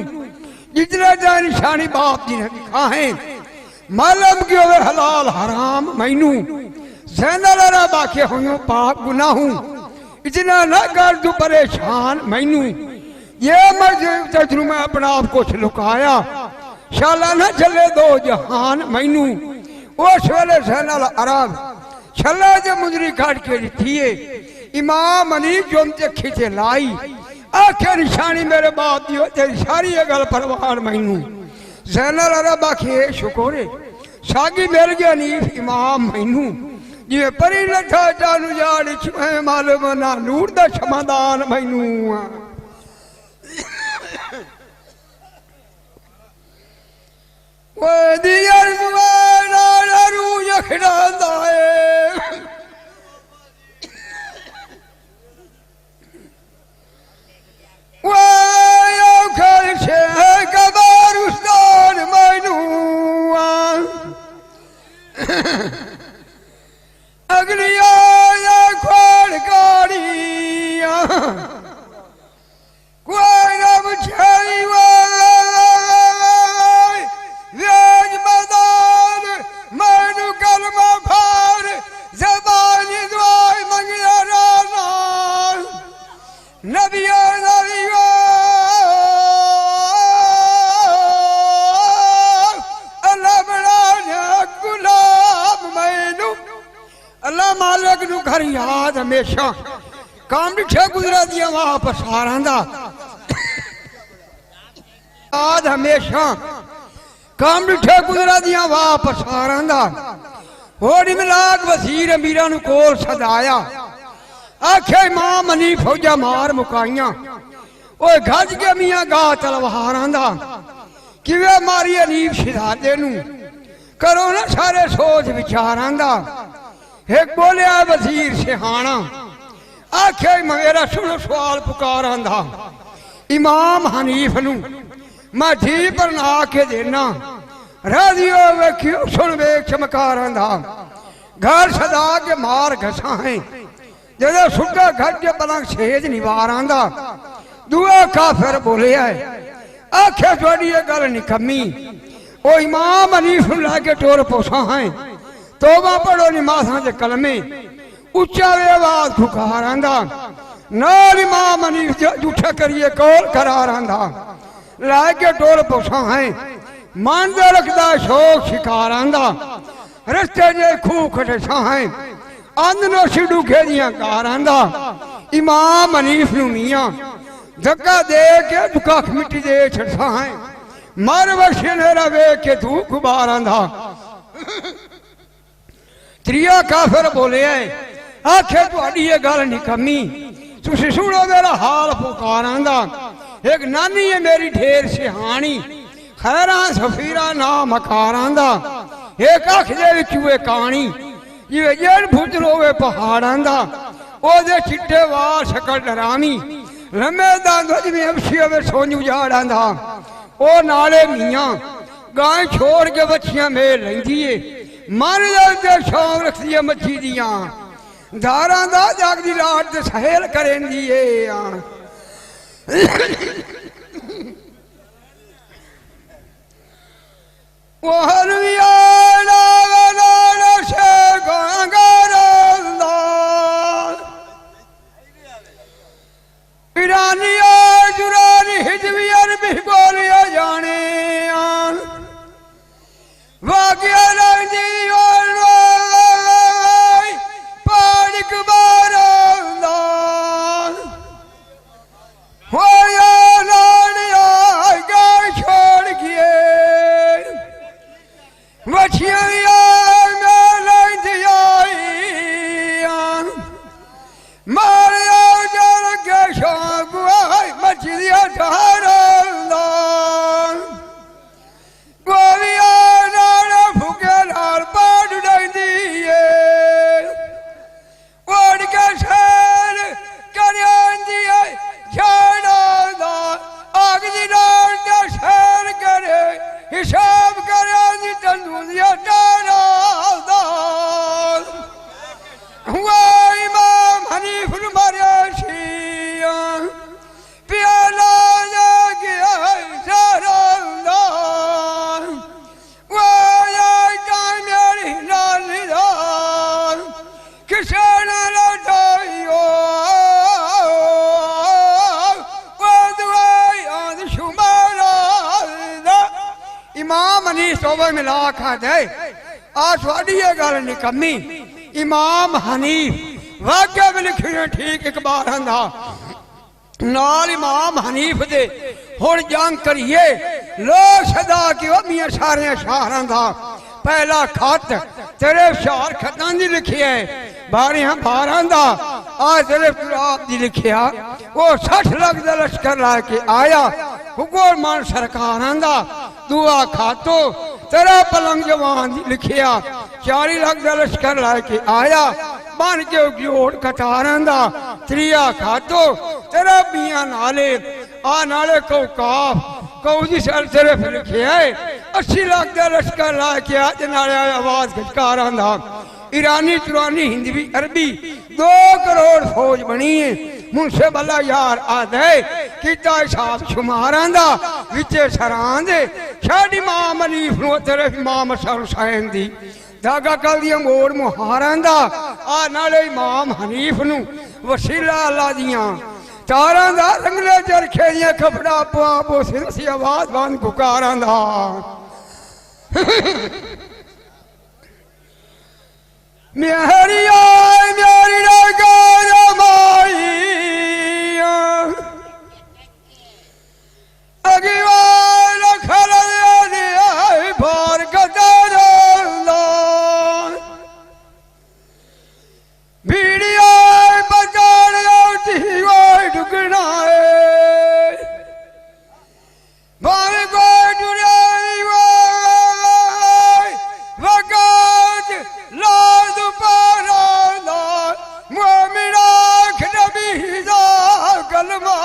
जितने जा निशानी बाप जी ने दिखा है मालूम की होवे हलाल हराम मैनू ज़ैनल अरब आखे हुयो पाक गुनाहू इतना न कर तू परेशान मैनू ये मैं तजुर्बा अपना आप कुछ लुकाया शाला न चले दो जहान मैनू उस वेले ज़ैनल अरब छला जे मुजरी काट के दिखिए इमाम अली जुम ते खींचे लाई आखे निशानी मेरे बाप दी तेरी सारी गल परवान मैनू ज़ैनल अरब आखे शुक्र सागी मिल गया नीफ इमाम मैनू जिवे परी लठा चालू जाड़ छुए मालूम ना नूर दा क्षमादान मैनू वो दियर मुआना रू यखड़ांदा है वो यो खल छे कबारुस्तान मैनू अगली आया खोड़ काड़िया कोई रब छाई वेज मैदान कर याद हमेशा काम डिठे गुजरा दिया वहां पसारां दा याद हमेशा काम डिठे गुजरा दिया वहां पसारां दा होड़ी मिलाद वजीर अमीरां नूं कोल सदाया आखे इमाम हनीफ फौजा मार मुकाइयां ओए गज के मियां गा तलवारां दा किवें मारी हनीफ शहजादे नूं करो ना सारे सोच विचारां दा एक बोलिया वजीर सिहाना आखे मेरा सुनो सवाल पुकारां दा इमाम हनीफ नूं मैं जी बना के देना राजी हो वेखियो सुन वेख चमकारां दा घर सदा के मार घसा है जदों सुट्टा घर के पलंग सेज निवारां दा दुआ काफिर बोलिया आखे थोड़ी ये गल निकम्मी ओ इमाम हनीफ नूं लाके टोर पोसा है तौबा पढ़ो नमाज़ां दे कलमे उच्चा वे आवाज पुकारां दा नाल इमाम हनीफ झूठा करिए कौल करारां दा लाके टोर पोसा है मन दे रखदा शौक शिकारां दा रस्ते जे खूह खटसा है अंध नोशी डूखे दियां कारां दा इमाम हनीफ नूं मियां धक्का दे के दुकाख मिट्टी दे छड़सा है मर बख्शे नेरा वेख के तू गुबारां दा त्रिया काफिर बोले आखे तुहाडी ये गल निकम्मी तुसी सुनो मेरा हाल पुकारां दा एक नानी है मेरी ढेर सिहानी खैरां सफीरा ना मकारां दा एक अख दे विच वे कहानी जिवें जड़ फुट रोवे पहाड़ां दा ओदे चिट्टे वाल शकल डरामी लम्बे दंद जिवें अमशी होवे सोनू जाड़ां दा ओ नाले मियां गाय छोड़ के बच्चियां मेल लैंदी है मन दे शौक रखदी है मच्छी दियां धारां दा जागदी लाट ते सहेल करेंदी है वो हरविया नाला से गांगरंदा ईरानिया जुरानी हिजवी अरबी बोलिया जाने वाकिया लगदी और पानिक बारंदा होया लाड़िया गाय छोड़ गए मछिया में लगदी मारिया जल के शौक मछलिया ठारंदा गोलिया नाल फुके नाल पाड़ डंदी ओढ़ के सैर करेंदी झाड़ा आग दी नाल के सैर करे हिसाब करेंदी तंदूरिया डारा हुआ इमाम हनीफ नूं मारिया छिया प्याला गया सारा मेरी लाल किसान लटाइयो शुमारा इमाम हनीफ सोबे मिला खा दे आ थोड़ी ये गल निकम्मी इमाम हनीफ वाकया भी लिखिया ठीक इकबाल दा नाल इमाम हनीफ दे हुण जंग करिए लोग सदा कि वो मियां सारे शहरां दा पहला खत तेरे शहर खतां दी लिखिया बारियां बारां दा आ तेरे गुलाब दी लिखिया वो 60 लाख दा लश्कर ला के आया हुकुमान सरकारां दा दुआ खातो तेरा पलंग जवान दी लिखिया 40 लाख दा लश्कर ला के आया बन के जोड़ कटारां दा त्रिया खातो तेरा बिया नाले आ नाले को काफ कौजी सर सिर्फ लिखिया 80 लाख का लश्कर ला के आज नाले आवाज खचकारां दा ईरानी तुरानी हिंदी अरबी 2 करोड़ फौज बनी है मुंशे बल्ला यार आदे किता हिसाब शुमारां दा विचे सरां दे छाड़ी इमाम हनीफ नूं तेरे इमाम अशर हुसैन दी धागा कल दिया मोड़ मुहारां दा आ नाले इमाम हनीफ नूं वसीला अल्लाह दियां तारां दा रंगले चरखे दियां कपड़ा पापो सिरसी आवाज बंद पुकारां दा मेरी आए मेरी नगर माई अगवान खरल भार कदर भीड़िया बचार ढुकना भार को वक़्त लाद पारा मोमिना नबी दा कलमा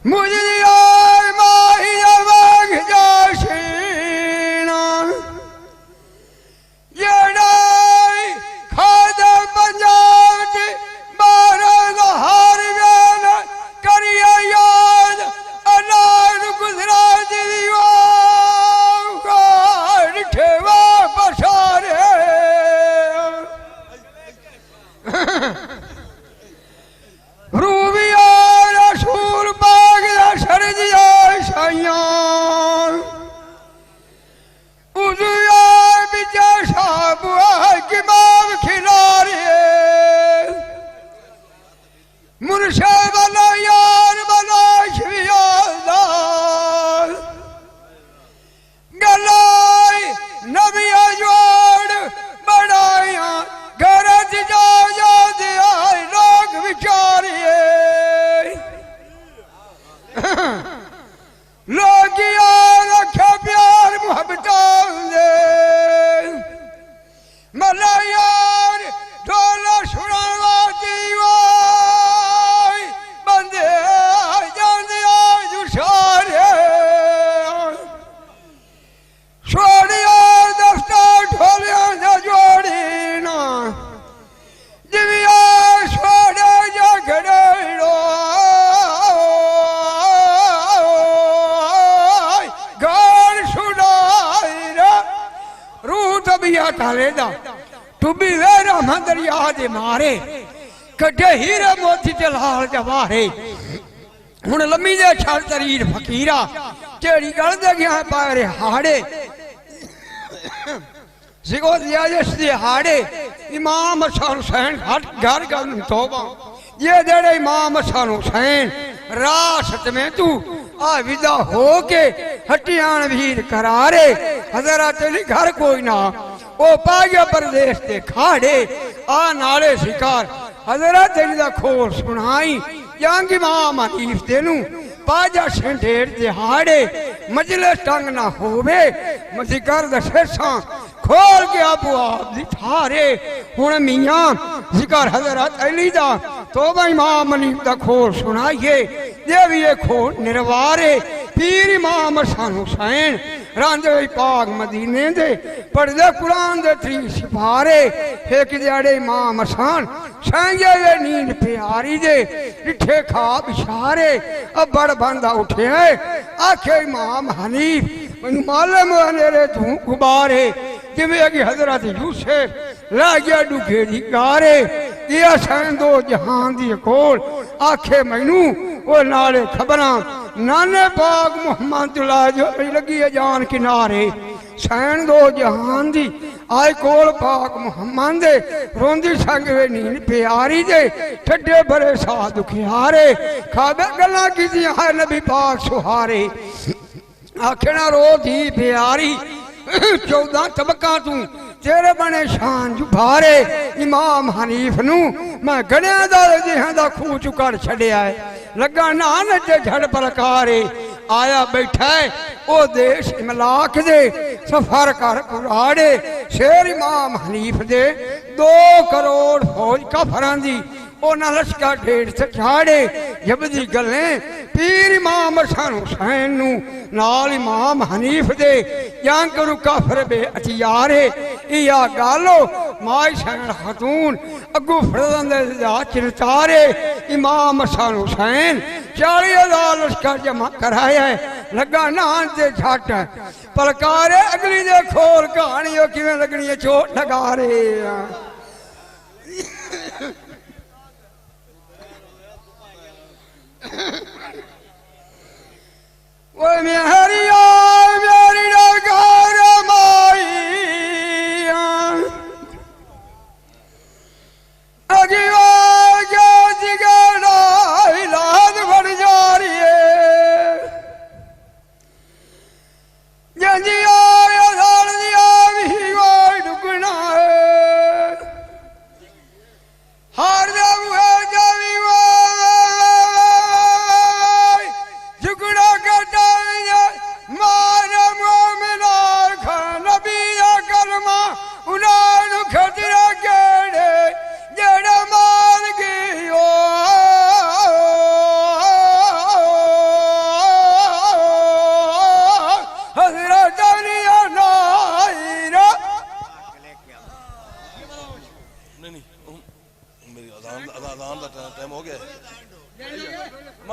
मुझे माही वाग जाशीना जड़ाई खाद पंजाब बारह हार व्यान करिए याद अनाज गुजरात ठेवा बसारे रूबिया रसूल बाग सरजिया साइया उजुया बिचा साबुआ किमाम खिलारे मुर्शद बना यार बना शियादार गलाई नबी जोड़ बढ़ाया घर जा दिया लोग विचारिए लोग रखे प्यार मोहब्बत मला यार ढोला सुनावा बंदे जाते सारे छोड़िया दफ्तर ढोलिया से जोड़ी ना जिविया छोड़े झगड़े गाल सुनाई रूह तबिया कालेदा टुबी वे रामा दरिया दे मारे कटे हीरे मोती ते लाल जवारे हुण लम्मी दे छल तरीर फकीरा केड़ी गल दे गया पारे हाड़े सिगो दिया जिस दे हाड़े इमाम हसन हुसैन घर घर तौबा ये देड़े इमाम हसन हुसैन रासत में तू आ विदा हो के हटियान वीर करारे हजरत अली घर कोई ना ओ पाया प्रदेश ते खाड़े आ नाले शिकार हजरत अली दा खोल सुनाई यांग इमाम हनीफ तेनू पाजा शेंढेर दिहाड़े मजले टंग ना होवे मजिकर दशेसा खोल के अबू आप दिठारे हुण मियां जिकर हजरत अली दा तौबा इमाम हनीफ दा खोल सुनाइए देविए खोल निर्वारे पीर इमाम हसन हुसैन रांदे पाक मदीने दे पढ़दे कुरान दे त्री सिपारे एक दिहाड़े इमाम हसन संगे दे नींद प्यारी दे डिठे खाब इशारे अब बड़ बंदा उठे आखे इमाम हनीफ मैनू मालूम मेरे तू गुबारे जिवें कि हजरत यूसुफ ला गया डुगे दी गारे दिया सैन दो जहान दी कोल आखे मैनू ओ नाले खबरां नाने पाक मुहम्मद ला जो लगी जान किनारे सैन दो जहान दी आए कोल पाक मुहम्मद दे रोंदी संग वे नींद प्यारी दे ठड्डे भरे सा दुखियारे खाबे गल्लां कीतियां है नबी पाक सुहारे आखना रो दी प्यारी 14 तबका तू तेरे बने शान जुभारे इमाम हनीफ नू मैं गणिया दा खूह चुकर छड़िया है लगा नान ते झड़ पलकारे आया बैठा है ओ देश इमलाक दे सफर कर कुराड़े शेर इमाम हनीफ दे 2 करोड़ फौज कफरां दी ओना लश्कर ढेर से चाड़े जब दी गलें पीर इमाम हसन हुसैन नू नाल इमाम हनीफ दे जान करू काफर बे अचियारे इया गालो माई सैन खतून अगू फरदन दे चिरचारे इमाम हसन हुसैन 40,000 लश्कर जमा कराया है लगा नान से छट पलकारे अगली दे खोल कहानी किवें लगनी है चोट लगा रे वो मेरी नगर माई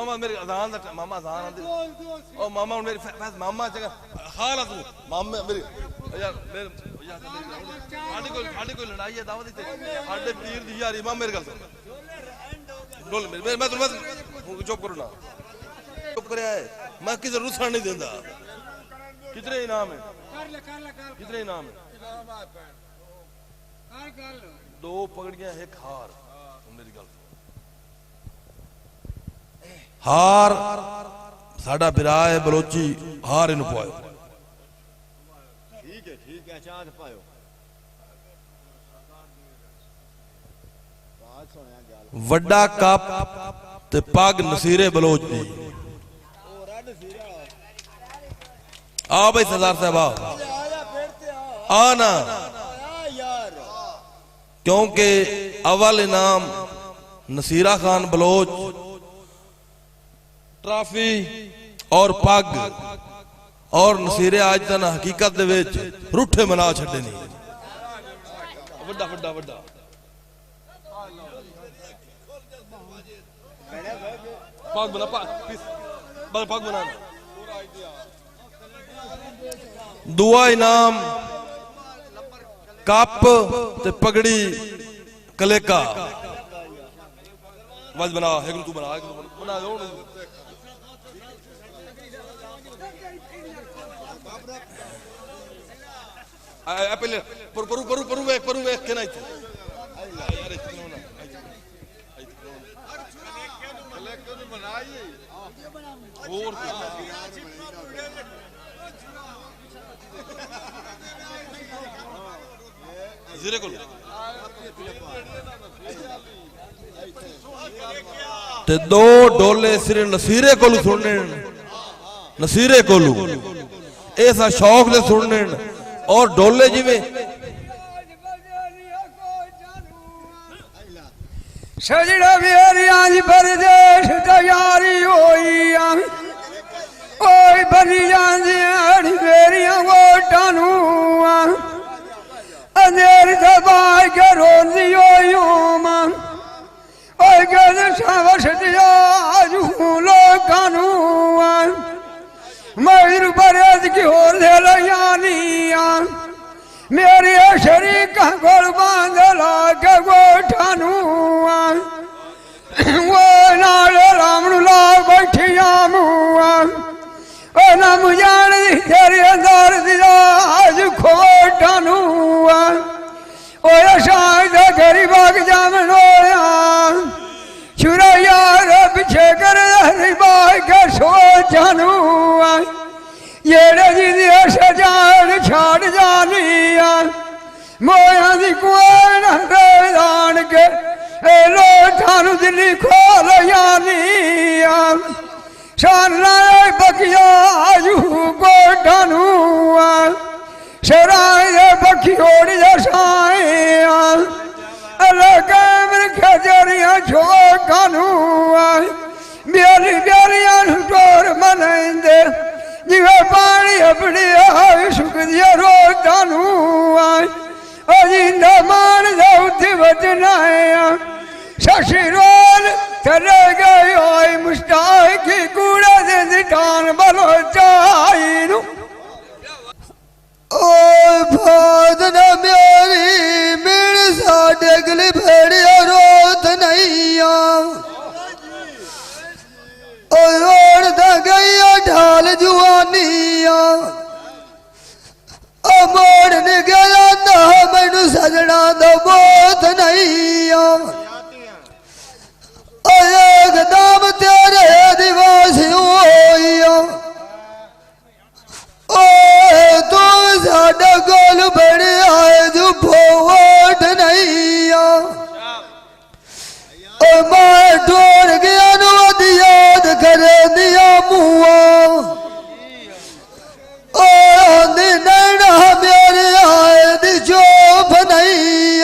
मामा मेरे अजान दा मामा अजान आंदी ओ मामा हुन मेरी फैस मामा जगह खाला तू मामा मेरे यार मेरे यार साडी कोई लड़ाई है दावत ते साडे पीर दी यारी मामा मेरे गल डोल मेरे मैं चुप करो ना चुप करया है मैं किसे रुसण नहीं देंदा कितने इनाम है कितने इनाम है दो पगड़ियां एक हार मेरी गल हार साडा बिरा है बलोची हार इनु पायो ठीक है चांद पायो वड्डा कप ते पग नसीरे बलोच दी आ भाई सरदार साहब आ ना क्योंकि अव्वल इनाम नसीरा खान बलोच ट्रॉफी और पग और नसीरे आज तक हकीकत दे विच रूठे मना छड्डे नहीं वड्डा वड्डा वड्डा पग बना पग बना दुआ इनाम कप ते पगड़ी कलेका वज बना एक तू बना दो पहले परू परू परू वे के नहीं यार इतना ना और जीरे को ते दो डोले सिरे नसीरे कोलू सुनने नसीरे कोलू ऐसा शौक दे सुनने और डोले जिवें सजड़ा मेरिया दी परदेश तैयारी होई ओए बनी जांदी मेरिया वोटां नू अंधेर दबाई के रोंदी होई ओए गद सावश दिया लोकां नू मगर बरद की होर दे लयानी मेरी शरीका कोल बांध ला के गोठा नू वो नाल रामणू ला बैठिया मुआ ना मुजान तेरे अंदर दिया आज खोटा नू शायद गरीब जामन होया छुरा यार पीछे कर बाई के सोचा नू जी सजान छाड़ जानी मोया दी कुआन दान के लोठानू दिल्ली खोल जानी शाना बकिया आजू गोटानू शराय बखियोड़ जसाए अलग खजरिया छोकानू ब्याली ब्यालियां टोर मनाइंदे जिवे पानी अपनी आय सुख दिया रोटानू अजिंदा मान जाउती बचनाया शशि रोल चले गए ओए मुस्ताई की कूड़ा दे दिठान बलो चाइनू ओए फादना मेरी मिल साडे गली भेड़िया रोत नहीं ओड़ दा गई ढाल जुआनिया मोड़ ने गया ना मैनू सजना दा बोत नहीं एकदम तेरे दिवस होइया तू साडा गोल बड़े आए जो वोट नहीं मैं टोर गया नु याद करे दिया मुआ नैना मेरे आए दी चोप नहीं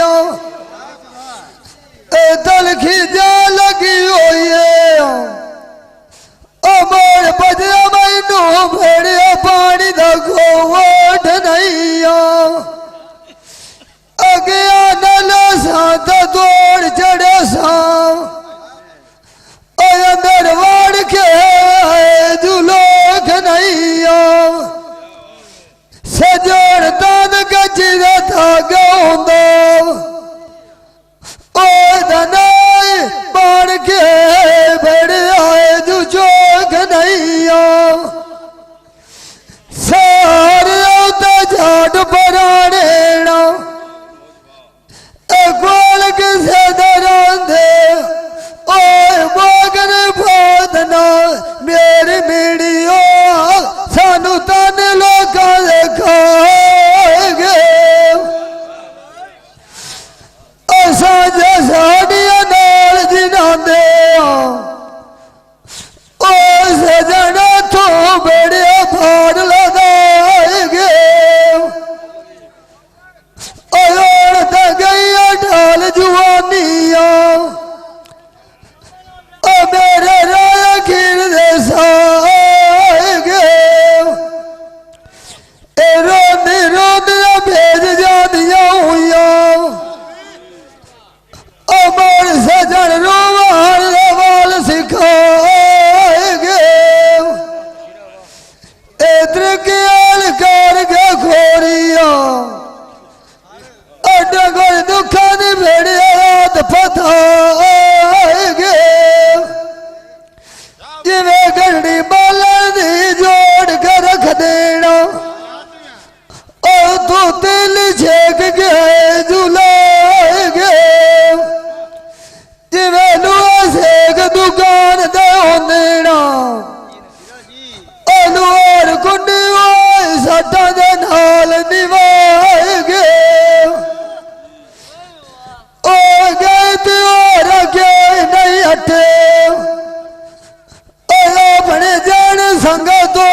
संग तो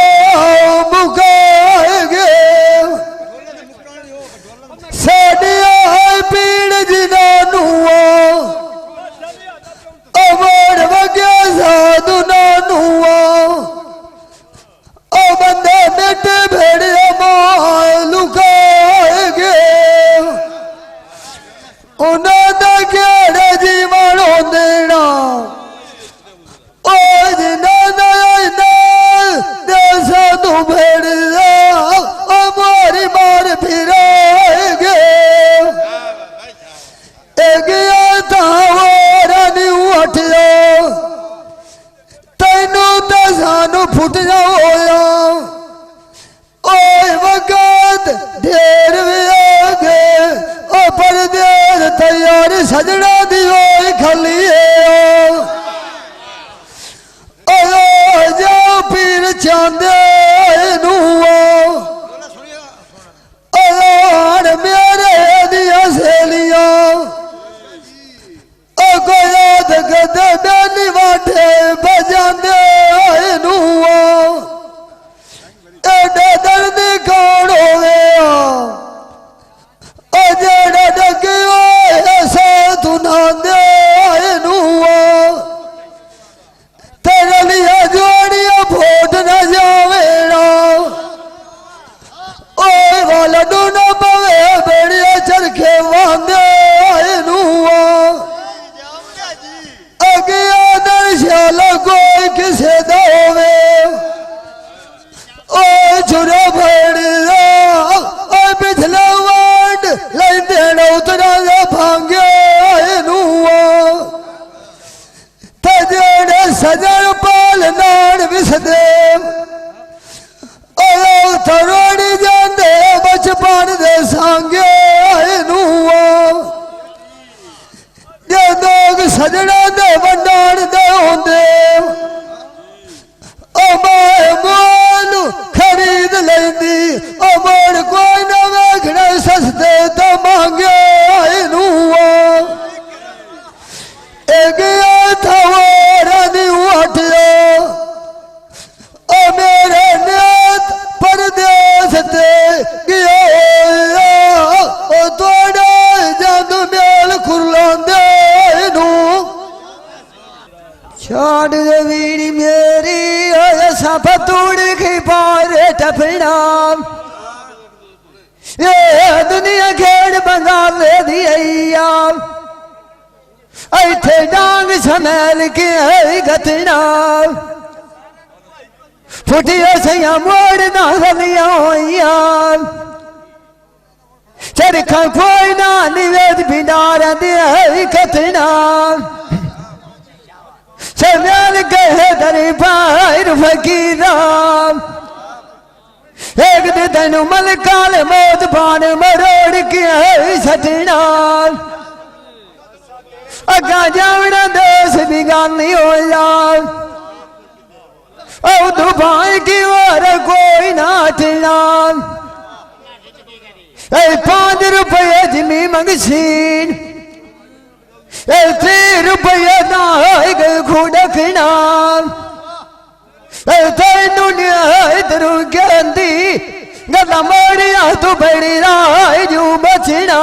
मुकाएंगे साडिया पीड़ जिनानू अमर वगे साधु नानू ओ बंदे मिट भेड़िया मां लुकाएंगे उन्होंने केड़े जीवन देना ओ जिन्होंने साधु भेड़िया मारी मार फिराएंगे तेनू तो सानू फुट जाओया वक़्त ढेर भी आ गए पर देर तैयार सजना दी खलिए जाओ पीर चांदे मेरे दिया सहेलियां याद गदे डाली वाटे बजांदे एडे दर्द कौन होवे जेड़ा डगे ऐसा तुनांदे तेरे लिए जोड़िया फोट न जावेड़ा वाला डूना पवे बेड़िया चरखे वांदे कोई किसे दोवे ओ छुरा भेड़िया ओ पिछला वाट लेंदे उतरा भांगे ते जेड़े सजन पाल नान विसदे ओ थरोड़ी जांदे बचपन दे सांगे जे दोग सजना दे वंडाण दे होंदे मोल खरीद लेंदी मोड़ कोई ना वेखने सस्ते तो मांगे मेरे नेत परदेस ते गया तोड़ा जद मेल खुरलांदे छाड़ वीरी मेरी सफ तूड़ की पारे टपना ये दुनिया खेड़ बंगा ले दिया ऐथे डांग समेल के गतना फुटिया सैया मोड़ ना गलिया होइया चरखा कोई ना निवेद बिनार दे कतना समेल कहे दरी पार फकीरा एक दिन मल काल मौत पान मरोड़ के सटना अगा जावना दोष भी गाल नहीं हो जाओ दुबाई की ओर कोई नाटना 5 रुपये जिमी मंगसीन 3 रुपये ना खुड़कना तेनू इधरू गंदी गला मोड़िया तू बड़ी राय जू बचना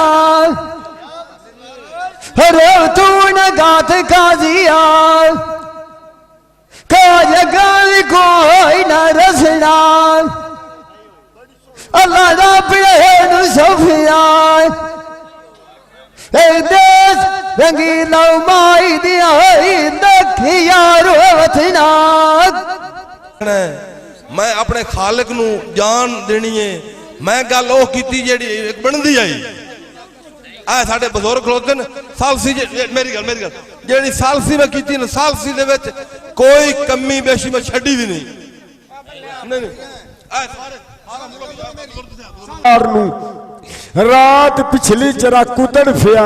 रो तू न गात काजिया काज गाल कोई न रसना अल्लाह दा प्रेम सोफिया देश रंगीला माई दिया दखिया रोवतना मैं अपने खालिक नू जान देनी है मैं गल ओह कीती जेड़ी बनदी आई आ साडे बुजुर्ग खलोते न सालसी मेरी गल जेड़ी सालसी में कीती न सालसी दे विच कोई कमी बेशी में छड्डी भी नहीं आ सारे रात पिछली चराकू तड़फिया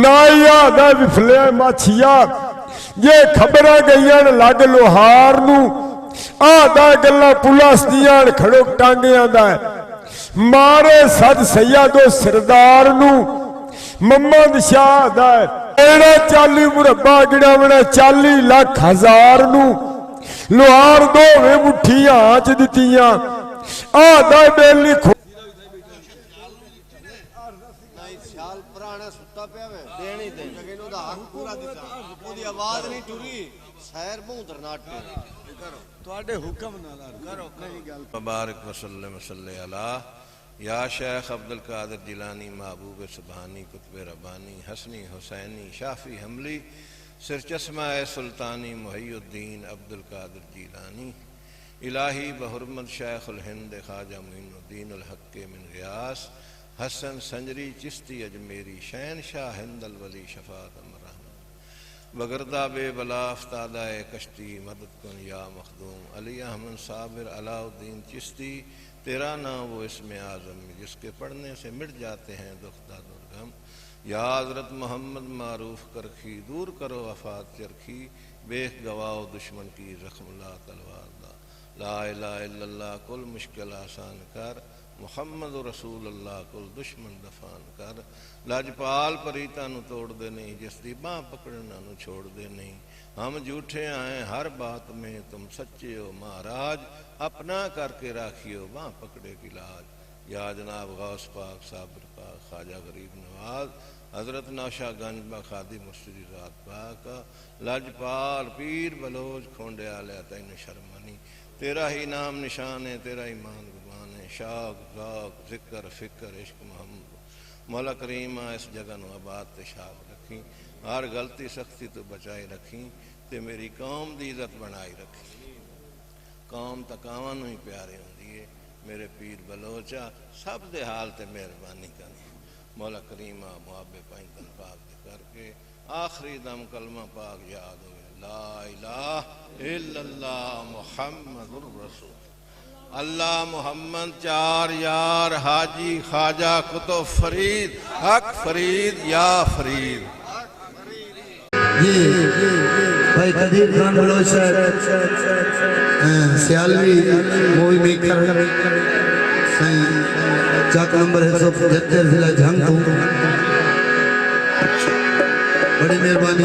नाइया दा विफलिया माछिया ये खबर गई लग लोहार नू आदा गल्ला पुलिस दियां खड़ो टांगिया दा मारे सद सैयदो सरदार नू मोहम्मद शाह दा एड़ा 40 मुरब्बा गिणावना 40 लाख हजार नू लोहार दो वे मुठियां आंच दितियां आदा बेली साल पुराना सुता पिया वे देनी ते लेकिन ओदा हक पूरा दिता ओदी आवाज नहीं टुरी शहर बूंदर नाटे करो ਤੁਹਾਡੇ ਹੁਕਮ ਨਾਲ करो नहीं गल मुबारक वसल्लम सल्ले अला या शेख अब्दुल कादिर जिलानी महबूब सुबहानी कुतुब रब्बानी हसनी हुसैनी शाफी हमली सिर चश्मा सुल्तानी मुहियुद्दीन अब्दुल कादिर जिलानी इलाही बहुरमत शेखुल हिंद ख्वाजा मुइनुद्दीन अल हक मिन गियास हसन संजरी चिश्ती अजमेरी शहनशाह हिंदल वली शफात बगरदा बे बला अफ्तादा कश्ती मदद कन या मखदूम अली अहमद साबिर अलाउद्दीन चिश्ती तेरा नाम वो इसमें आज़म जिसके पढ़ने से मिट जाते हैं दुखदा दुर्गम या हज़रत मोहम्मद मारूफ करखी दूर करो वफात चरखी बेख गवाओ दुश्मन की ज़ख्मला तलवार ला इलाहा इल्लल्लाह कुल मुश्किल आसान कर मुहम्मद रसूलुल्लाह कुल दुश्मन दफान कर लाजपाल परीता नु तोड़ दे नहीं जिसकी बाँ पकड़ना नु छोड़ दे नहीं हम झूठे आए हर बात में तुम सच्चे हो महाराज अपना करके राखियो बाँ पकड़े की लाज या जनाब गौस पाक साबिर पाक ख्वाजा गरीब नवाज हजरत नौशा गंज बखादी मुस्री रात पाक लाजपाल पीर बलोच खोंडे आलिया तैन शर्मानी तेरा ही नाम निशान है तेरा ईमान गुमान है शाक ज़ौक़ ज़िक्र फ़िक्र इश्क मोहम्मद मौला करीमा इस जगह नु आबाद ते शाब रखी हर गलती सख्ती तो बचाई रखी ते मेरी कौम दी इज्जत बनाई रखी कौम तकावां नूं ही प्यारे होंदी है मेरे पीर बलोचा सब दे हाल ते मेहरबानी कर मौला करीमा मुआबे पैंतन पाक दे करके आखिरी दम कलमा पाक याद हो ला इलाहा इल्लल्लाह मुहम्मदुर रसूल अल्लाह मोहम्मद चार यार हाजी ख्वाजा कुतुब फरीद हक फरीद या फरीद ये भाई कदीर खान बलोच सियालवी मूवी मेकर सही चाक नंबर 175 जिला झंग बड़ी मेहरबानी।